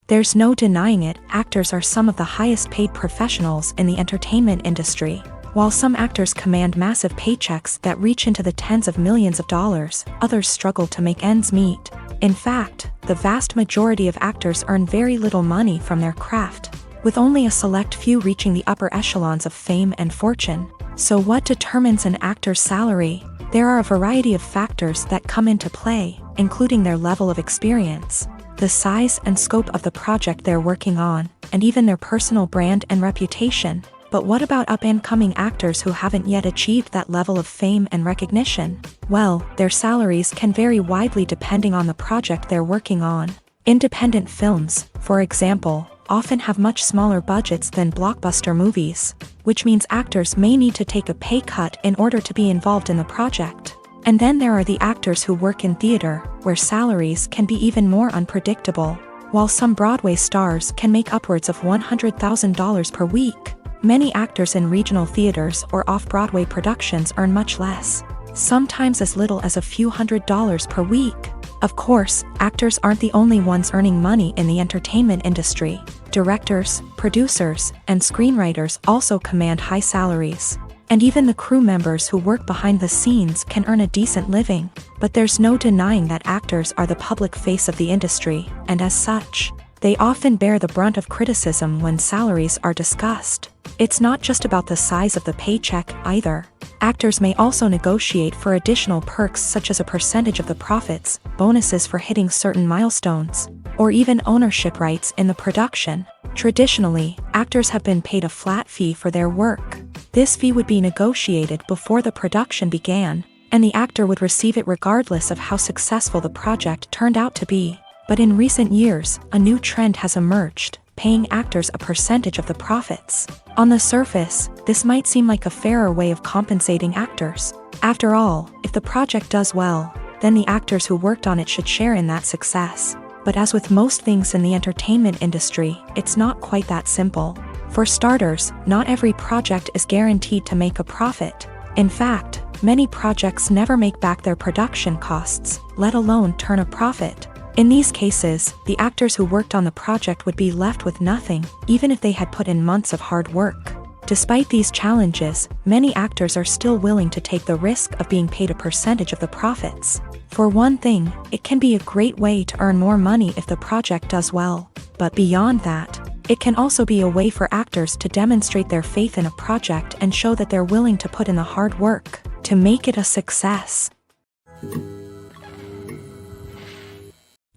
There's no denying it, actors are some of the highest paid professionals in the entertainment industry. While some actors command massive paychecks that reach into the tens of millions of dollars, others struggle to make ends meet. In fact, the vast majority of actors earn very little money from their craft, with only a select few reaching the upper echelons of fame and fortune. So what determines an actor's salary? There are a variety of factors that come into play, including their level of experience, the size and scope of the project they're working on, and even their personal brand and reputation. But what about up-and-coming actors who haven't yet achieved that level of fame and recognition? Well, their salaries can vary widely depending on the project they're working on. Independent films, for example, often have much smaller budgets than blockbuster movies, which means actors may need to take a pay cut in order to be involved in the project. And then there are the actors who work in theater, where salaries can be even more unpredictable. While some Broadway stars can make upwards of $100,000 per week, many actors in regional theaters or off-Broadway productions earn much less, sometimes as little as a few $100s per week. Of course, actors aren't the only ones earning money in the entertainment industry. Directors, producers, and screenwriters also command high salaries. And even the crew members who work behind the scenes can earn a decent living. But there's no denying that actors are the public face of the industry, and as such, they often bear the brunt of criticism when salaries are discussed. It's not just about the size of the paycheck either. Actors may also negotiate for additional perks such as a percentage of the profits, bonuses for hitting certain milestones, or even ownership rights in the production. Traditionally, actors have been paid a flat fee for their work. This fee would be negotiated before the production began, and the actor would receive it regardless of how successful the project turned out to be. But in recent years, a new trend has emerged, paying actors a percentage of the profits. On the surface, this might seem like a fairer way of compensating actors. After all, if the project does well, then the actors who worked on it should share in that success. But as with most things in the entertainment industry, it's not quite that simple. For starters, not every project is guaranteed to make a profit. In fact, many projects never make back their production costs, let alone turn a profit. In these cases, the actors who worked on the project would be left with nothing, even if they had put in months of hard work. Despite these challenges, many actors are still willing to take the risk of being paid a percentage of the profits. For one thing, it can be a great way to earn more money if the project does well. But beyond that, it can also be a way for actors to demonstrate their faith in a project and show that they're willing to put in the hard work to make it a success.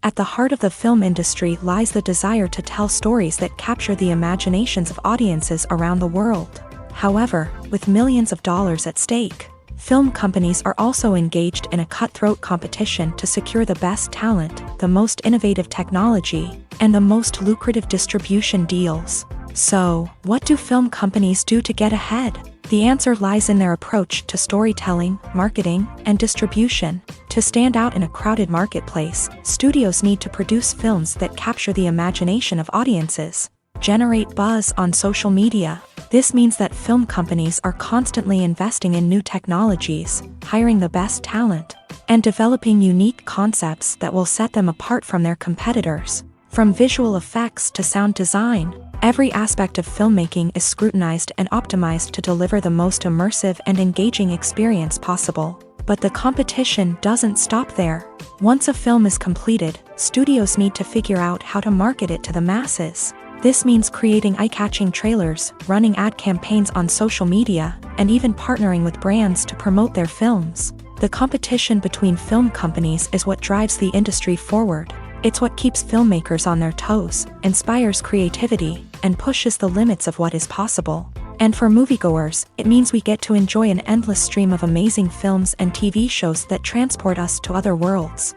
At the heart of the film industry lies the desire to tell stories that capture the imaginations of audiences around the world. However, with millions of dollars at stake, film companies are also engaged in a cutthroat competition to secure the best talent, the most innovative technology, and the most lucrative distribution deals. So, what do film companies do to get ahead? The answer lies in their approach to storytelling, marketing, and distribution. To stand out in a crowded marketplace, studios need to produce films that capture the imagination of audiences, generate buzz on social media. This means that film companies are constantly investing in new technologies, hiring the best talent, and developing unique concepts that will set them apart from their competitors. From visual effects to sound design, every aspect of filmmaking is scrutinized and optimized to deliver the most immersive and engaging experience possible. But the competition doesn't stop there. Once a film is completed, studios need to figure out how to market it to the masses. This means creating eye-catching trailers, running ad campaigns on social media, and even partnering with brands to promote their films. The competition between film companies is what drives the industry forward. It's what keeps filmmakers on their toes, inspires creativity, and pushes the limits of what is possible. And for moviegoers, it means we get to enjoy an endless stream of amazing films and TV shows that transport us to other worlds.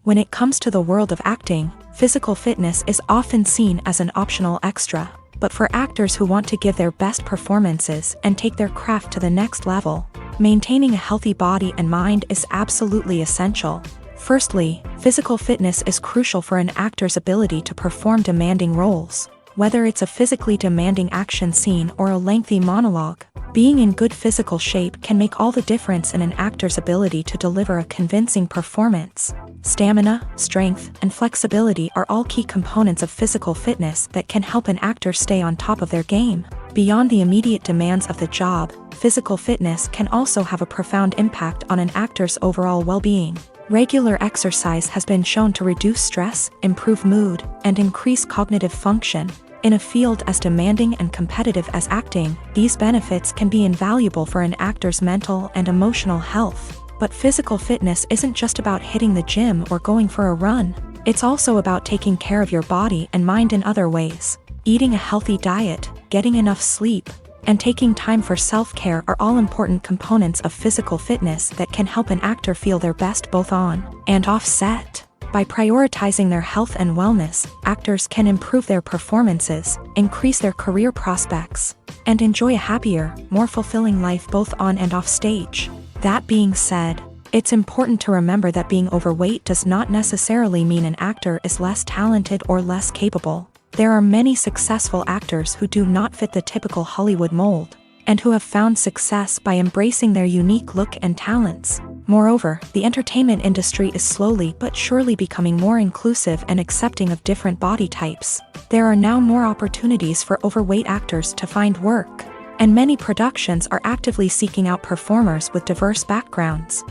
When it comes to the world of acting, physical fitness is often seen as an optional extra. But for actors who want to give their best performances and take their craft to the next level, maintaining a healthy body and mind is absolutely essential. Firstly, physical fitness is crucial for an actor's ability to perform demanding roles. Whether it's a physically demanding action scene or a lengthy monologue, being in good physical shape can make all the difference in an actor's ability to deliver a convincing performance. Stamina, strength, and flexibility are all key components of physical fitness that can help an actor stay on top of their game. Beyond the immediate demands of the job, physical fitness can also have a profound impact on an actor's overall well-being. Regular exercise has been shown to reduce stress, improve mood, and increase cognitive function. In a field as demanding and competitive as acting, these benefits can be invaluable for an actor's mental and emotional health. But physical fitness isn't just about hitting the gym or going for a run. It's also about taking care of your body and mind in other ways. Eating a healthy diet, getting enough sleep, and taking time for self-care are all important components of physical fitness that can help an actor feel their best both on and off set. By prioritizing their health and wellness, actors can improve their performances, increase their career prospects, and enjoy a happier, more fulfilling life both on and off stage. That being said, it's important to remember that being overweight does not necessarily mean an actor is less talented or less capable. There are many successful actors who do not fit the typical Hollywood mold, and who have found success by embracing their unique look and talents. Moreover, the entertainment industry is slowly but surely becoming more inclusive and accepting of different body types. There are now more opportunities for overweight actors to find work, and many productions are actively seeking out performers with diverse backgrounds.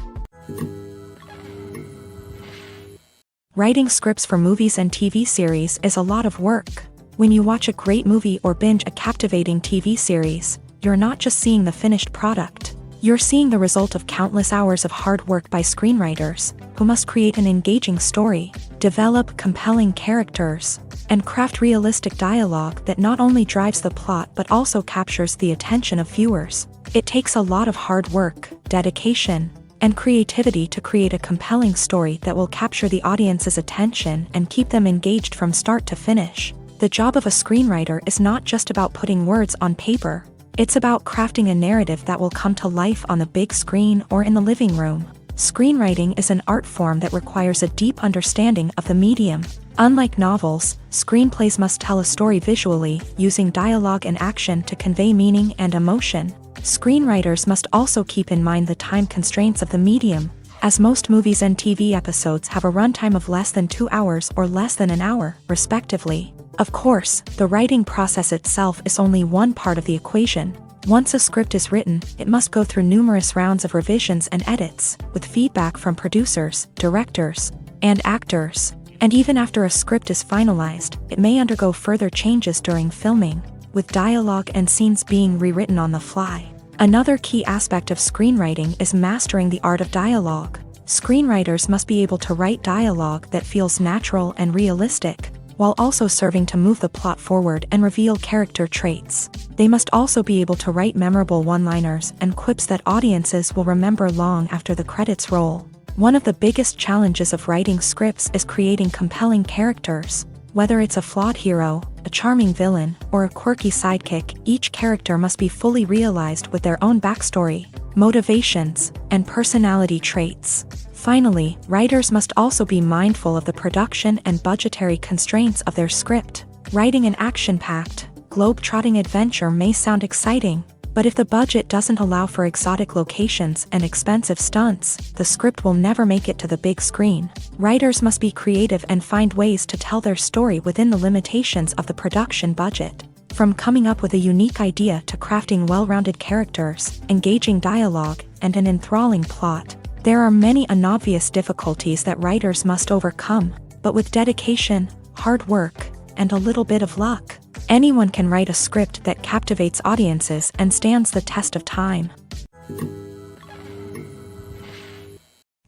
Writing scripts for movies and TV series is a lot of work. When you watch a great movie or binge a captivating TV series, you're not just seeing the finished product. You're seeing the result of countless hours of hard work by screenwriters, who must create an engaging story, develop compelling characters, and craft realistic dialogue that not only drives the plot but also captures the attention of viewers. It takes a lot of hard work, dedication, and creativity to create a compelling story that will capture the audience's attention and keep them engaged from start to finish. The job of a screenwriter is not just about putting words on paper. It's about crafting a narrative that will come to life on the big screen or in the living room. Screenwriting is an art form that requires a deep understanding of the medium. Unlike novels, screenplays must tell a story visually, using dialogue and action to convey meaning and emotion. Screenwriters must also keep in mind the time constraints of the medium, as most movies and TV episodes have a runtime of less than 2 hours or less than an hour, respectively. Of course, the writing process itself is only one part of the equation. Once a script is written, it must go through numerous rounds of revisions and edits, with feedback from producers, directors, and actors. And even after a script is finalized, it may undergo further changes during filming, with dialogue and scenes being rewritten on the fly. Another key aspect of screenwriting is mastering the art of dialogue. Screenwriters must be able to write dialogue that feels natural and realistic, while also serving to move the plot forward and reveal character traits. They must also be able to write memorable one-liners and quips that audiences will remember long after the credits roll. One of the biggest challenges of writing scripts is creating compelling characters. Whether it's a flawed hero, a charming villain, or a quirky sidekick, each character must be fully realized with their own backstory, motivations, and personality traits. Finally, writers must also be mindful of the production and budgetary constraints of their script. Writing an action-packed, globe-trotting adventure may sound exciting, but if the budget doesn't allow for exotic locations and expensive stunts, the script will never make it to the big screen. Writers must be creative and find ways to tell their story within the limitations of the production budget. From coming up with a unique idea to crafting well-rounded characters, engaging dialogue, and an enthralling plot, there are many unobvious difficulties that writers must overcome, but with dedication, hard work, and a little bit of luck, anyone can write a script that captivates audiences and stands the test of time.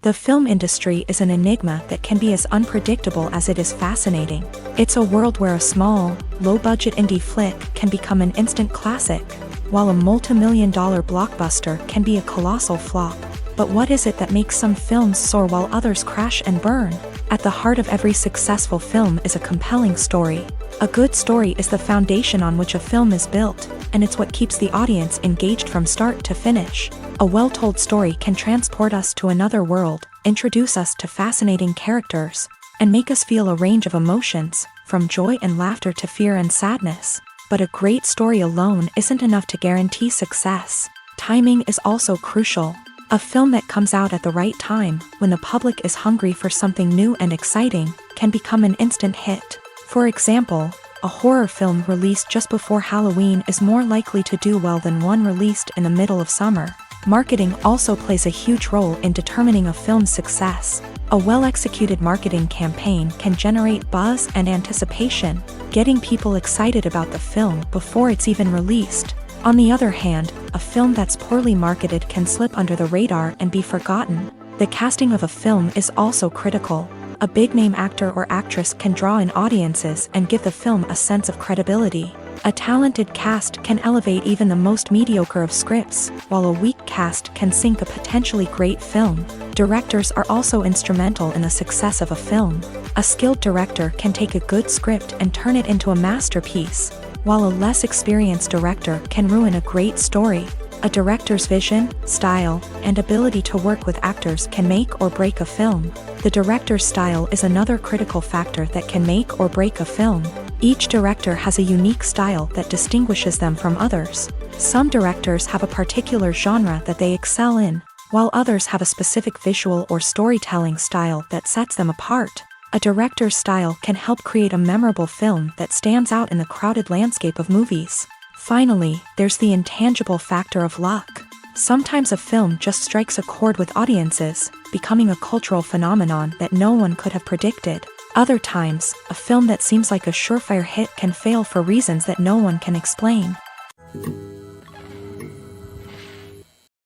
The film industry is an enigma that can be as unpredictable as it is fascinating. It's a world where a small, low-budget indie flick can become an instant classic, while a multi-million-dollar blockbuster can be a colossal flop. But what is it that makes some films soar while others crash and burn? At the heart of every successful film is a compelling story. A good story is the foundation on which a film is built, and it's what keeps the audience engaged from start to finish. A well-told story can transport us to another world, introduce us to fascinating characters, and make us feel a range of emotions, from joy and laughter to fear and sadness. But a great story alone isn't enough to guarantee success. Timing is also crucial. A film that comes out at the right time, when the public is hungry for something new and exciting, can become an instant hit. For example, a horror film released just before Halloween is more likely to do well than one released in the middle of summer. Marketing also plays a huge role in determining a film's success. A well-executed marketing campaign can generate buzz and anticipation, getting people excited about the film before it's even released. On the other hand, a film that's poorly marketed can slip under the radar and be forgotten. The casting of a film is also critical. A big-name actor or actress can draw in audiences and give the film a sense of credibility. A talented cast can elevate even the most mediocre of scripts, while a weak cast can sink a potentially great film. Directors are also instrumental in the success of a film. A skilled director can take a good script and turn it into a masterpiece, while a less experienced director can ruin a great story. A director's vision, style, and ability to work with actors can make or break a film. The director's style is another critical factor that can make or break a film. Each director has a unique style that distinguishes them from others. Some directors have a particular genre that they excel in, while others have a specific visual or storytelling style that sets them apart. A director's style can help create a memorable film that stands out in the crowded landscape of movies. Finally, there's the intangible factor of luck. Sometimes a film just strikes a chord with audiences, becoming a cultural phenomenon that no one could have predicted. Other times, a film that seems like a surefire hit can fail for reasons that no one can explain.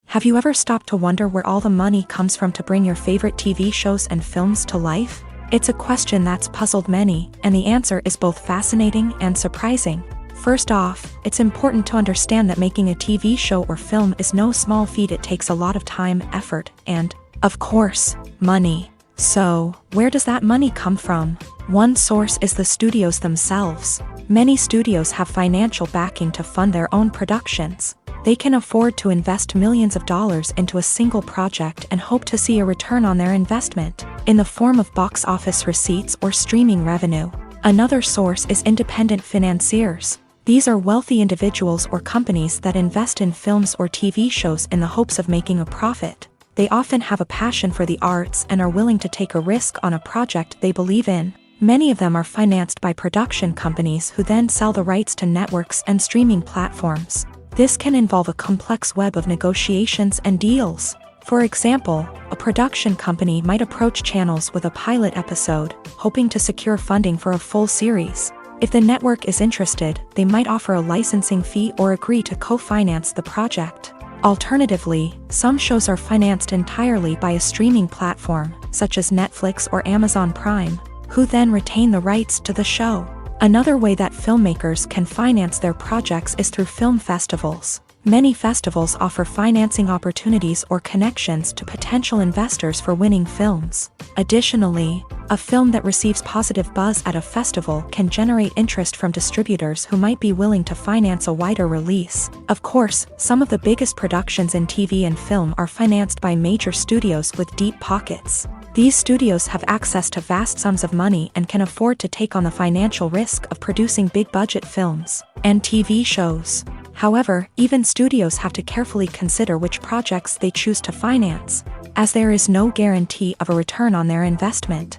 Have you ever stopped to wonder where all the money comes from to bring your favorite TV shows and films to life? It's a question that's puzzled many, and the answer is both fascinating and surprising. First off, it's important to understand that making a TV show or film is no small feat. It takes a lot of time, effort, and, of course, money. So, where does that money come from? One source is the studios themselves. Many studios have financial backing to fund their own productions. They can afford to invest millions of dollars into a single project and hope to see a return on their investment, in the form of box office receipts or streaming revenue. Another source is independent financiers. These are wealthy individuals or companies that invest in films or TV shows in the hopes of making a profit. They often have a passion for the arts and are willing to take a risk on a project they believe in. Many of them are financed by production companies who then sell the rights to networks and streaming platforms. This can involve a complex web of negotiations and deals. For example, a production company might approach channels with a pilot episode, hoping to secure funding for a full series. If the network is interested, they might offer a licensing fee or agree to co-finance the project. Alternatively, some shows are financed entirely by a streaming platform, such as Netflix or Amazon Prime, who then retain the rights to the show. Another way that filmmakers can finance their projects is through film festivals. Many festivals offer financing opportunities or connections to potential investors for winning films. Additionally, a film that receives positive buzz at a festival can generate interest from distributors who might be willing to finance a wider release. Of course, some of the biggest productions in TV and film are financed by major studios with deep pockets. These studios have access to vast sums of money and can afford to take on the financial risk of producing big-budget films and TV shows. However, even studios have to carefully consider which projects they choose to finance, as there is no guarantee of a return on their investment.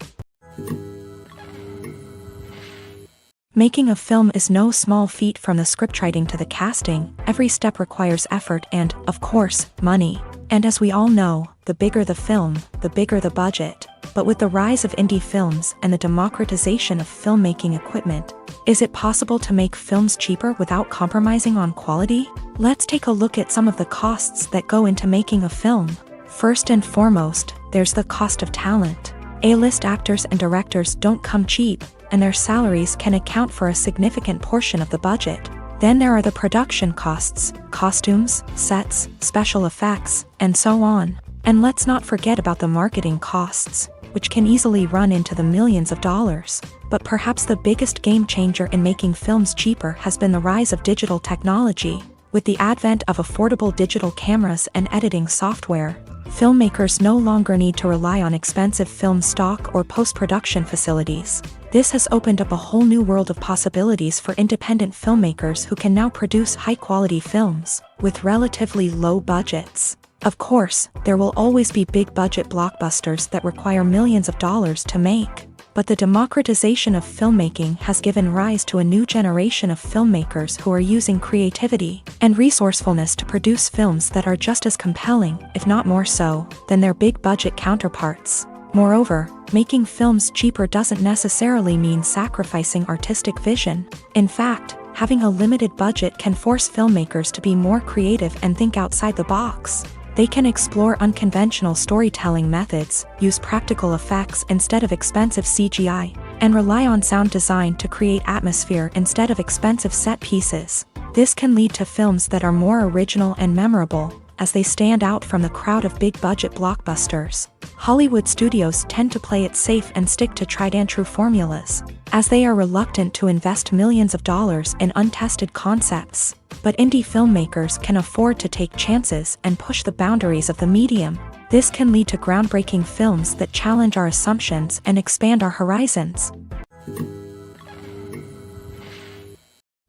Making a film is no small feat. From the scriptwriting to the casting, every step requires effort and, of course, money. And as we all know, the bigger the film, the bigger the budget. But with the rise of indie films and the democratization of filmmaking equipment, is it possible to make films cheaper without compromising on quality? Let's take a look at some of the costs that go into making a film. First and foremost, there's the cost of talent. A-list actors and directors don't come cheap, and their salaries can account for a significant portion of the budget. Then there are the production costs, costumes, sets, special effects, and so on. And let's not forget about the marketing costs, which can easily run into the millions of dollars. But perhaps the biggest game changer in making films cheaper has been the rise of digital technology. With the advent of affordable digital cameras and editing software, filmmakers no longer need to rely on expensive film stock or post-production facilities. This has opened up a whole new world of possibilities for independent filmmakers who can now produce high-quality films with relatively low budgets. Of course, there will always be big-budget blockbusters that require millions of dollars to make. But the democratization of filmmaking has given rise to a new generation of filmmakers who are using creativity and resourcefulness to produce films that are just as compelling, if not more so, than their big-budget counterparts. Moreover, making films cheaper doesn't necessarily mean sacrificing artistic vision. In fact, having a limited budget can force filmmakers to be more creative and think outside the box. They can explore unconventional storytelling methods, use practical effects instead of expensive CGI, and rely on sound design to create atmosphere instead of expensive set pieces. This can lead to films that are more original and memorable, as they stand out from the crowd of big-budget blockbusters. Hollywood studios tend to play it safe and stick to tried-and-true formulas, as they are reluctant to invest millions of dollars in untested concepts. But indie filmmakers can afford to take chances and push the boundaries of the medium. This can lead to groundbreaking films that challenge our assumptions and expand our horizons.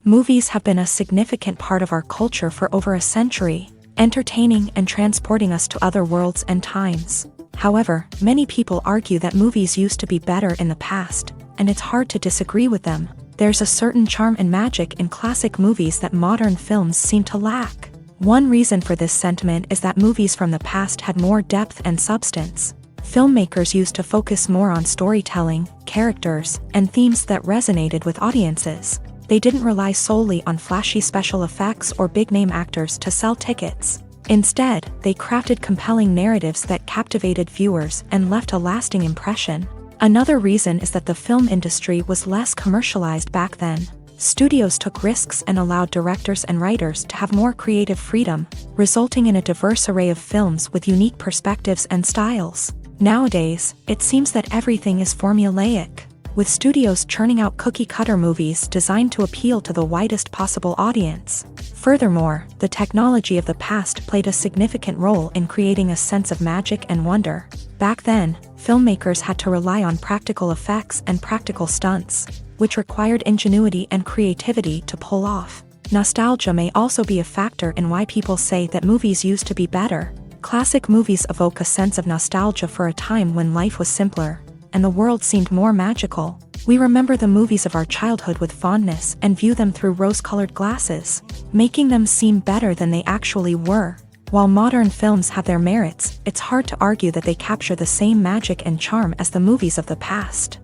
Movies have been a significant part of our culture for over a century, entertaining and transporting us to other worlds and times. However, many people argue that movies used to be better in the past, and it's hard to disagree with them. There's a certain charm and magic in classic movies that modern films seem to lack. One reason for this sentiment is that movies from the past had more depth and substance. Filmmakers used to focus more on storytelling, characters, and themes that resonated with audiences. They didn't rely solely on flashy special effects or big-name actors to sell tickets. Instead, they crafted compelling narratives that captivated viewers and left a lasting impression. Another reason is that the film industry was less commercialized back then. Studios took risks and allowed directors and writers to have more creative freedom, resulting in a diverse array of films with unique perspectives and styles. Nowadays, it seems that everything is formulaic, with studios churning out cookie-cutter movies designed to appeal to the widest possible audience. Furthermore, the technology of the past played a significant role in creating a sense of magic and wonder. Back then, filmmakers had to rely on practical effects and practical stunts, which required ingenuity and creativity to pull off. Nostalgia may also be a factor in why people say that movies used to be better. Classic movies evoke a sense of nostalgia for a time when life was simpler, and the world seemed more magical. We remember the movies of our childhood with fondness and view them through rose-colored glasses, making them seem better than they actually were. While modern films have their merits, it's hard to argue that they capture the same magic and charm as the movies of the past.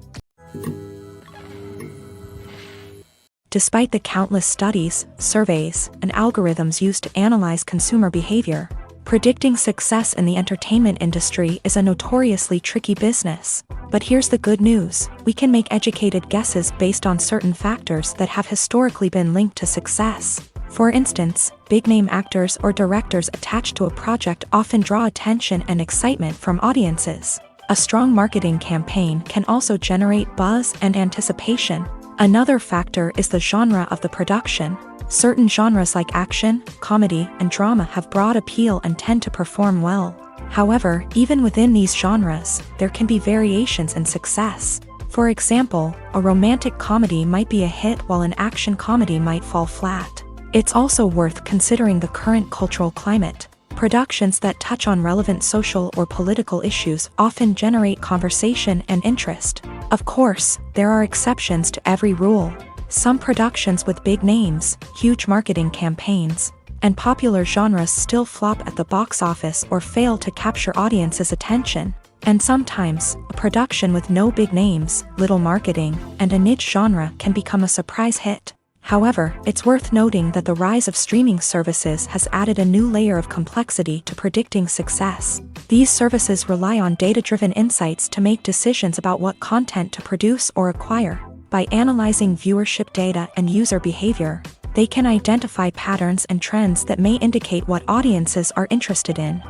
Despite the countless studies, surveys, and algorithms used to analyze consumer behavior, predicting success in the entertainment industry is a notoriously tricky business. But here's the good news: we can make educated guesses based on certain factors that have historically been linked to success. For instance, big-name actors or directors attached to a project often draw attention and excitement from audiences. A strong marketing campaign can also generate buzz and anticipation. Another factor is the genre of the production. Certain genres like action, comedy, and drama have broad appeal and tend to perform well. However, even within these genres, there can be variations in success. For example, a romantic comedy might be a hit while an action comedy might fall flat. It's also worth considering the current cultural climate. Productions that touch on relevant social or political issues often generate conversation and interest. Of course, there are exceptions to every rule. Some productions with big names, huge marketing campaigns, and popular genres still flop at the box office or fail to capture audiences' attention. And sometimes, a production with no big names, little marketing, and a niche genre can become a surprise hit. However, it's worth noting that the rise of streaming services has added a new layer of complexity to predicting success. These services rely on data-driven insights to make decisions about what content to produce or acquire. By analyzing viewership data and user behavior, they can identify patterns and trends that may indicate what audiences are interested in.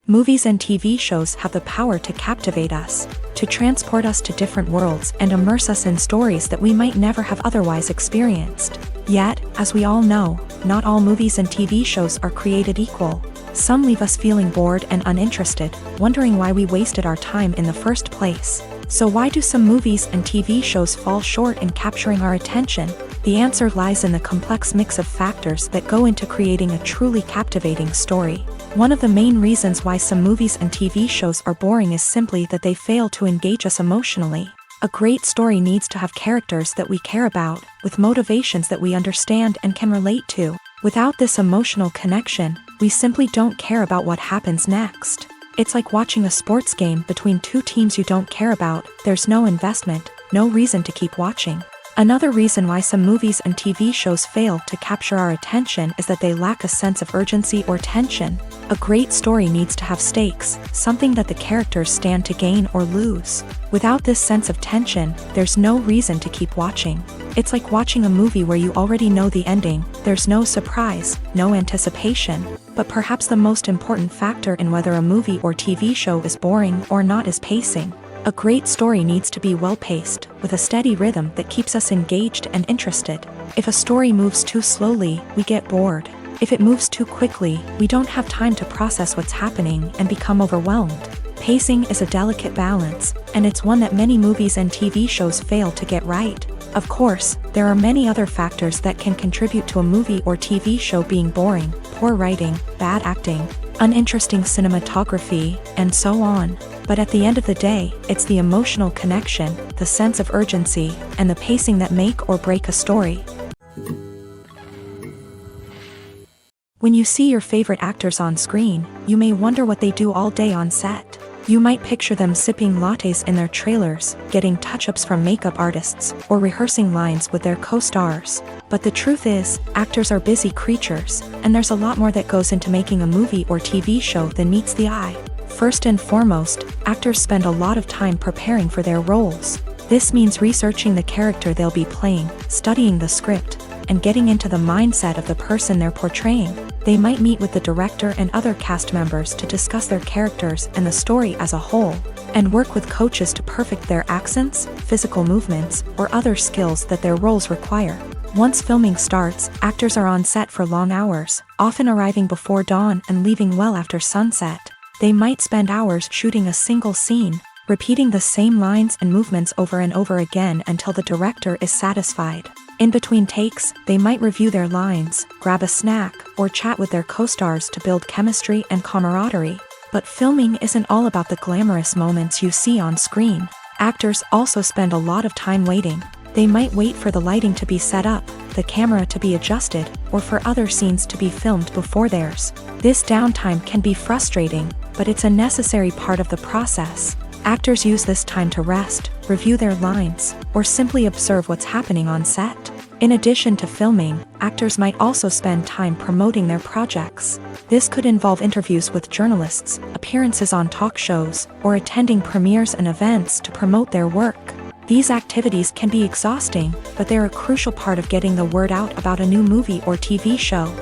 Movies and TV shows have the power to captivate us, to transport us to different worlds and immerse us in stories that we might never have otherwise experienced. Yet, as we all know, not all movies and TV shows are created equal. Some leave us feeling bored and uninterested, wondering why we wasted our time in the first place. So why do some movies and TV shows fall short in capturing our attention? The answer lies in the complex mix of factors that go into creating a truly captivating story. One of the main reasons why some movies and TV shows are boring is simply that they fail to engage us emotionally. A great story needs to have characters that we care about, with motivations that we understand and can relate to. Without this emotional connection, we simply don't care about what happens next. It's like watching a sports game between two teams you don't care about. There's no investment, no reason to keep watching. Another reason why some movies and TV shows fail to capture our attention is that they lack a sense of urgency or tension. A great story needs to have stakes, something that the characters stand to gain or lose. Without this sense of tension, there's no reason to keep watching. It's like watching a movie where you already know the ending, there's no surprise, no anticipation. But perhaps the most important factor in whether a movie or TV show is boring or not is pacing. A great story needs to be well-paced, with a steady rhythm that keeps us engaged and interested. If a story moves too slowly, we get bored. If it moves too quickly, we don't have time to process what's happening and become overwhelmed. Pacing is a delicate balance, and it's one that many movies and TV shows fail to get right. Of course, there are many other factors that can contribute to a movie or TV show being boring: poor writing, bad acting, uninteresting cinematography, and so on. But at the end of the day, it's the emotional connection, the sense of urgency, and the pacing that make or break a story. When you see your favorite actors on screen, you may wonder what they do all day on set. You might picture them sipping lattes in their trailers, getting touch-ups from makeup artists, or rehearsing lines with their co-stars. But the truth is, actors are busy creatures, and there's a lot more that goes into making a movie or TV show than meets the eye. First and foremost, actors spend a lot of time preparing for their roles. This means researching the character they'll be playing, studying the script, and getting into the mindset of the person they're portraying. They might meet with the director and other cast members to discuss their characters and the story as a whole, and work with coaches to perfect their accents, physical movements, or other skills that their roles require. Once filming starts, actors are on set for long hours, often arriving before dawn and leaving well after sunset. They might spend hours shooting a single scene, repeating the same lines and movements over and over again until the director is satisfied. In between takes, they might review their lines, grab a snack, or chat with their co-stars to build chemistry and camaraderie. But filming isn't all about the glamorous moments you see on screen. Actors also spend a lot of time waiting. They might wait for the lighting to be set up, the camera to be adjusted, or for other scenes to be filmed before theirs. This downtime can be frustrating, but it's a necessary part of the process. Actors use this time to rest, review their lines, or simply observe what's happening on set. In addition to filming, actors might also spend time promoting their projects. This could involve interviews with journalists, appearances on talk shows, or attending premieres and events to promote their work. These activities can be exhausting, but they're a crucial part of getting the word out about a new movie or TV show.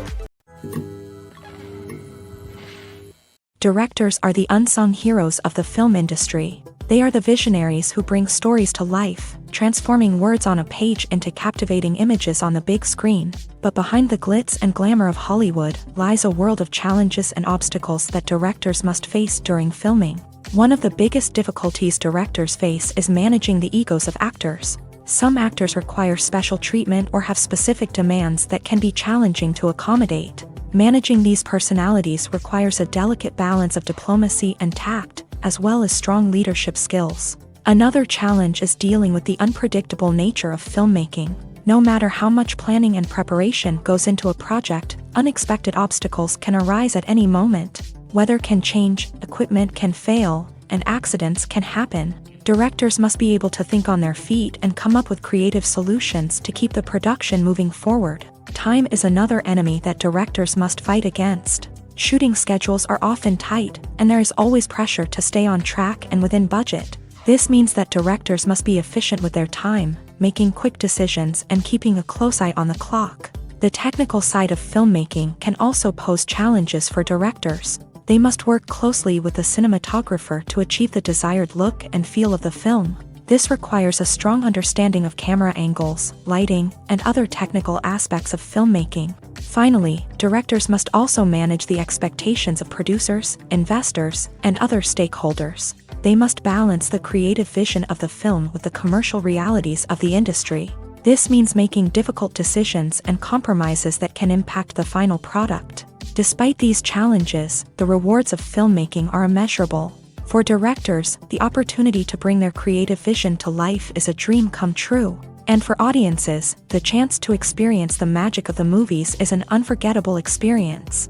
Directors are the unsung heroes of the film industry. They are the visionaries who bring stories to life, transforming words on a page into captivating images on the big screen. But behind the glitz and glamour of Hollywood lies a world of challenges and obstacles that directors must face during filming. One of the biggest difficulties directors face is managing the egos of actors. Some actors require special treatment or have specific demands that can be challenging to accommodate. Managing these personalities requires a delicate balance of diplomacy and tact, as well as strong leadership skills. Another challenge is dealing with the unpredictable nature of filmmaking. No matter how much planning and preparation goes into a project, unexpected obstacles can arise at any moment. Weather can change, equipment can fail, and accidents can happen. Directors must be able to think on their feet and come up with creative solutions to keep the production moving forward. Time is another enemy that directors must fight against. Shooting schedules are often tight, and there is always pressure to stay on track and within budget. This means that directors must be efficient with their time, making quick decisions and keeping a close eye on the clock. The technical side of filmmaking can also pose challenges for directors. They must work closely with the cinematographer to achieve the desired look and feel of the film. This requires a strong understanding of camera angles, lighting, and other technical aspects of filmmaking. Finally, directors must also manage the expectations of producers, investors, and other stakeholders. They must balance the creative vision of the film with the commercial realities of the industry. This means making difficult decisions and compromises that can impact the final product. Despite these challenges, the rewards of filmmaking are immeasurable. For directors, the opportunity to bring their creative vision to life is a dream come true. And for audiences, the chance to experience the magic of the movies is an unforgettable experience.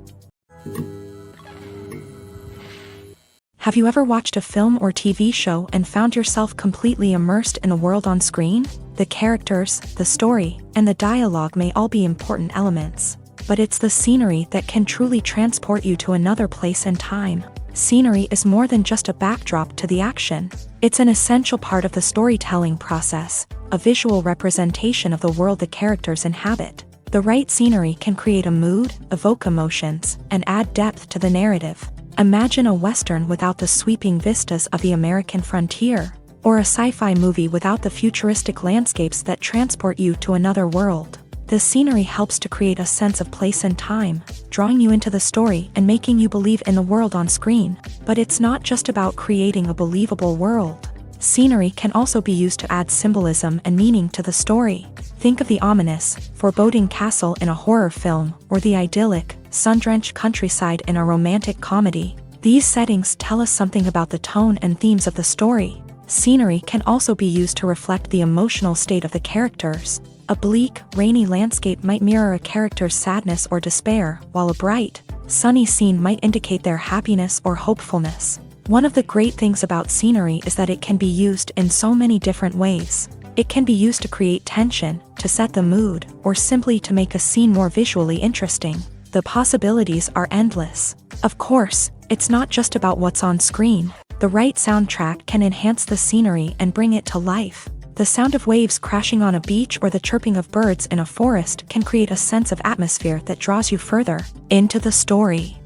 Have you ever watched a film or TV show and found yourself completely immersed in the world on screen? The characters, the story, and the dialogue may all be important elements, but it's the scenery that can truly transport you to another place and time. Scenery is more than just a backdrop to the action. It's an essential part of the storytelling process, a visual representation of the world the characters inhabit. The right scenery can create a mood, evoke emotions, and add depth to the narrative. Imagine a Western without the sweeping vistas of the American frontier, or a sci-fi movie without the futuristic landscapes that transport you to another world. The scenery helps to create a sense of place and time, drawing you into the story and making you believe in the world on screen. But it's not just about creating a believable world. Scenery can also be used to add symbolism and meaning to the story. Think of the ominous, foreboding castle in a horror film, or the idyllic, sun-drenched countryside in a romantic comedy. These settings tell us something about the tone and themes of the story. Scenery can also be used to reflect the emotional state of the characters. A bleak, rainy landscape might mirror a character's sadness or despair, while a bright, sunny scene might indicate their happiness or hopefulness. One of the great things about scenery is that it can be used in so many different ways. It can be used to create tension, to set the mood, or simply to make a scene more visually interesting. The possibilities are endless. Of course, it's not just about what's on screen. The right soundtrack can enhance the scenery and bring it to life. The sound of waves crashing on a beach or the chirping of birds in a forest can create a sense of atmosphere that draws you further into the story.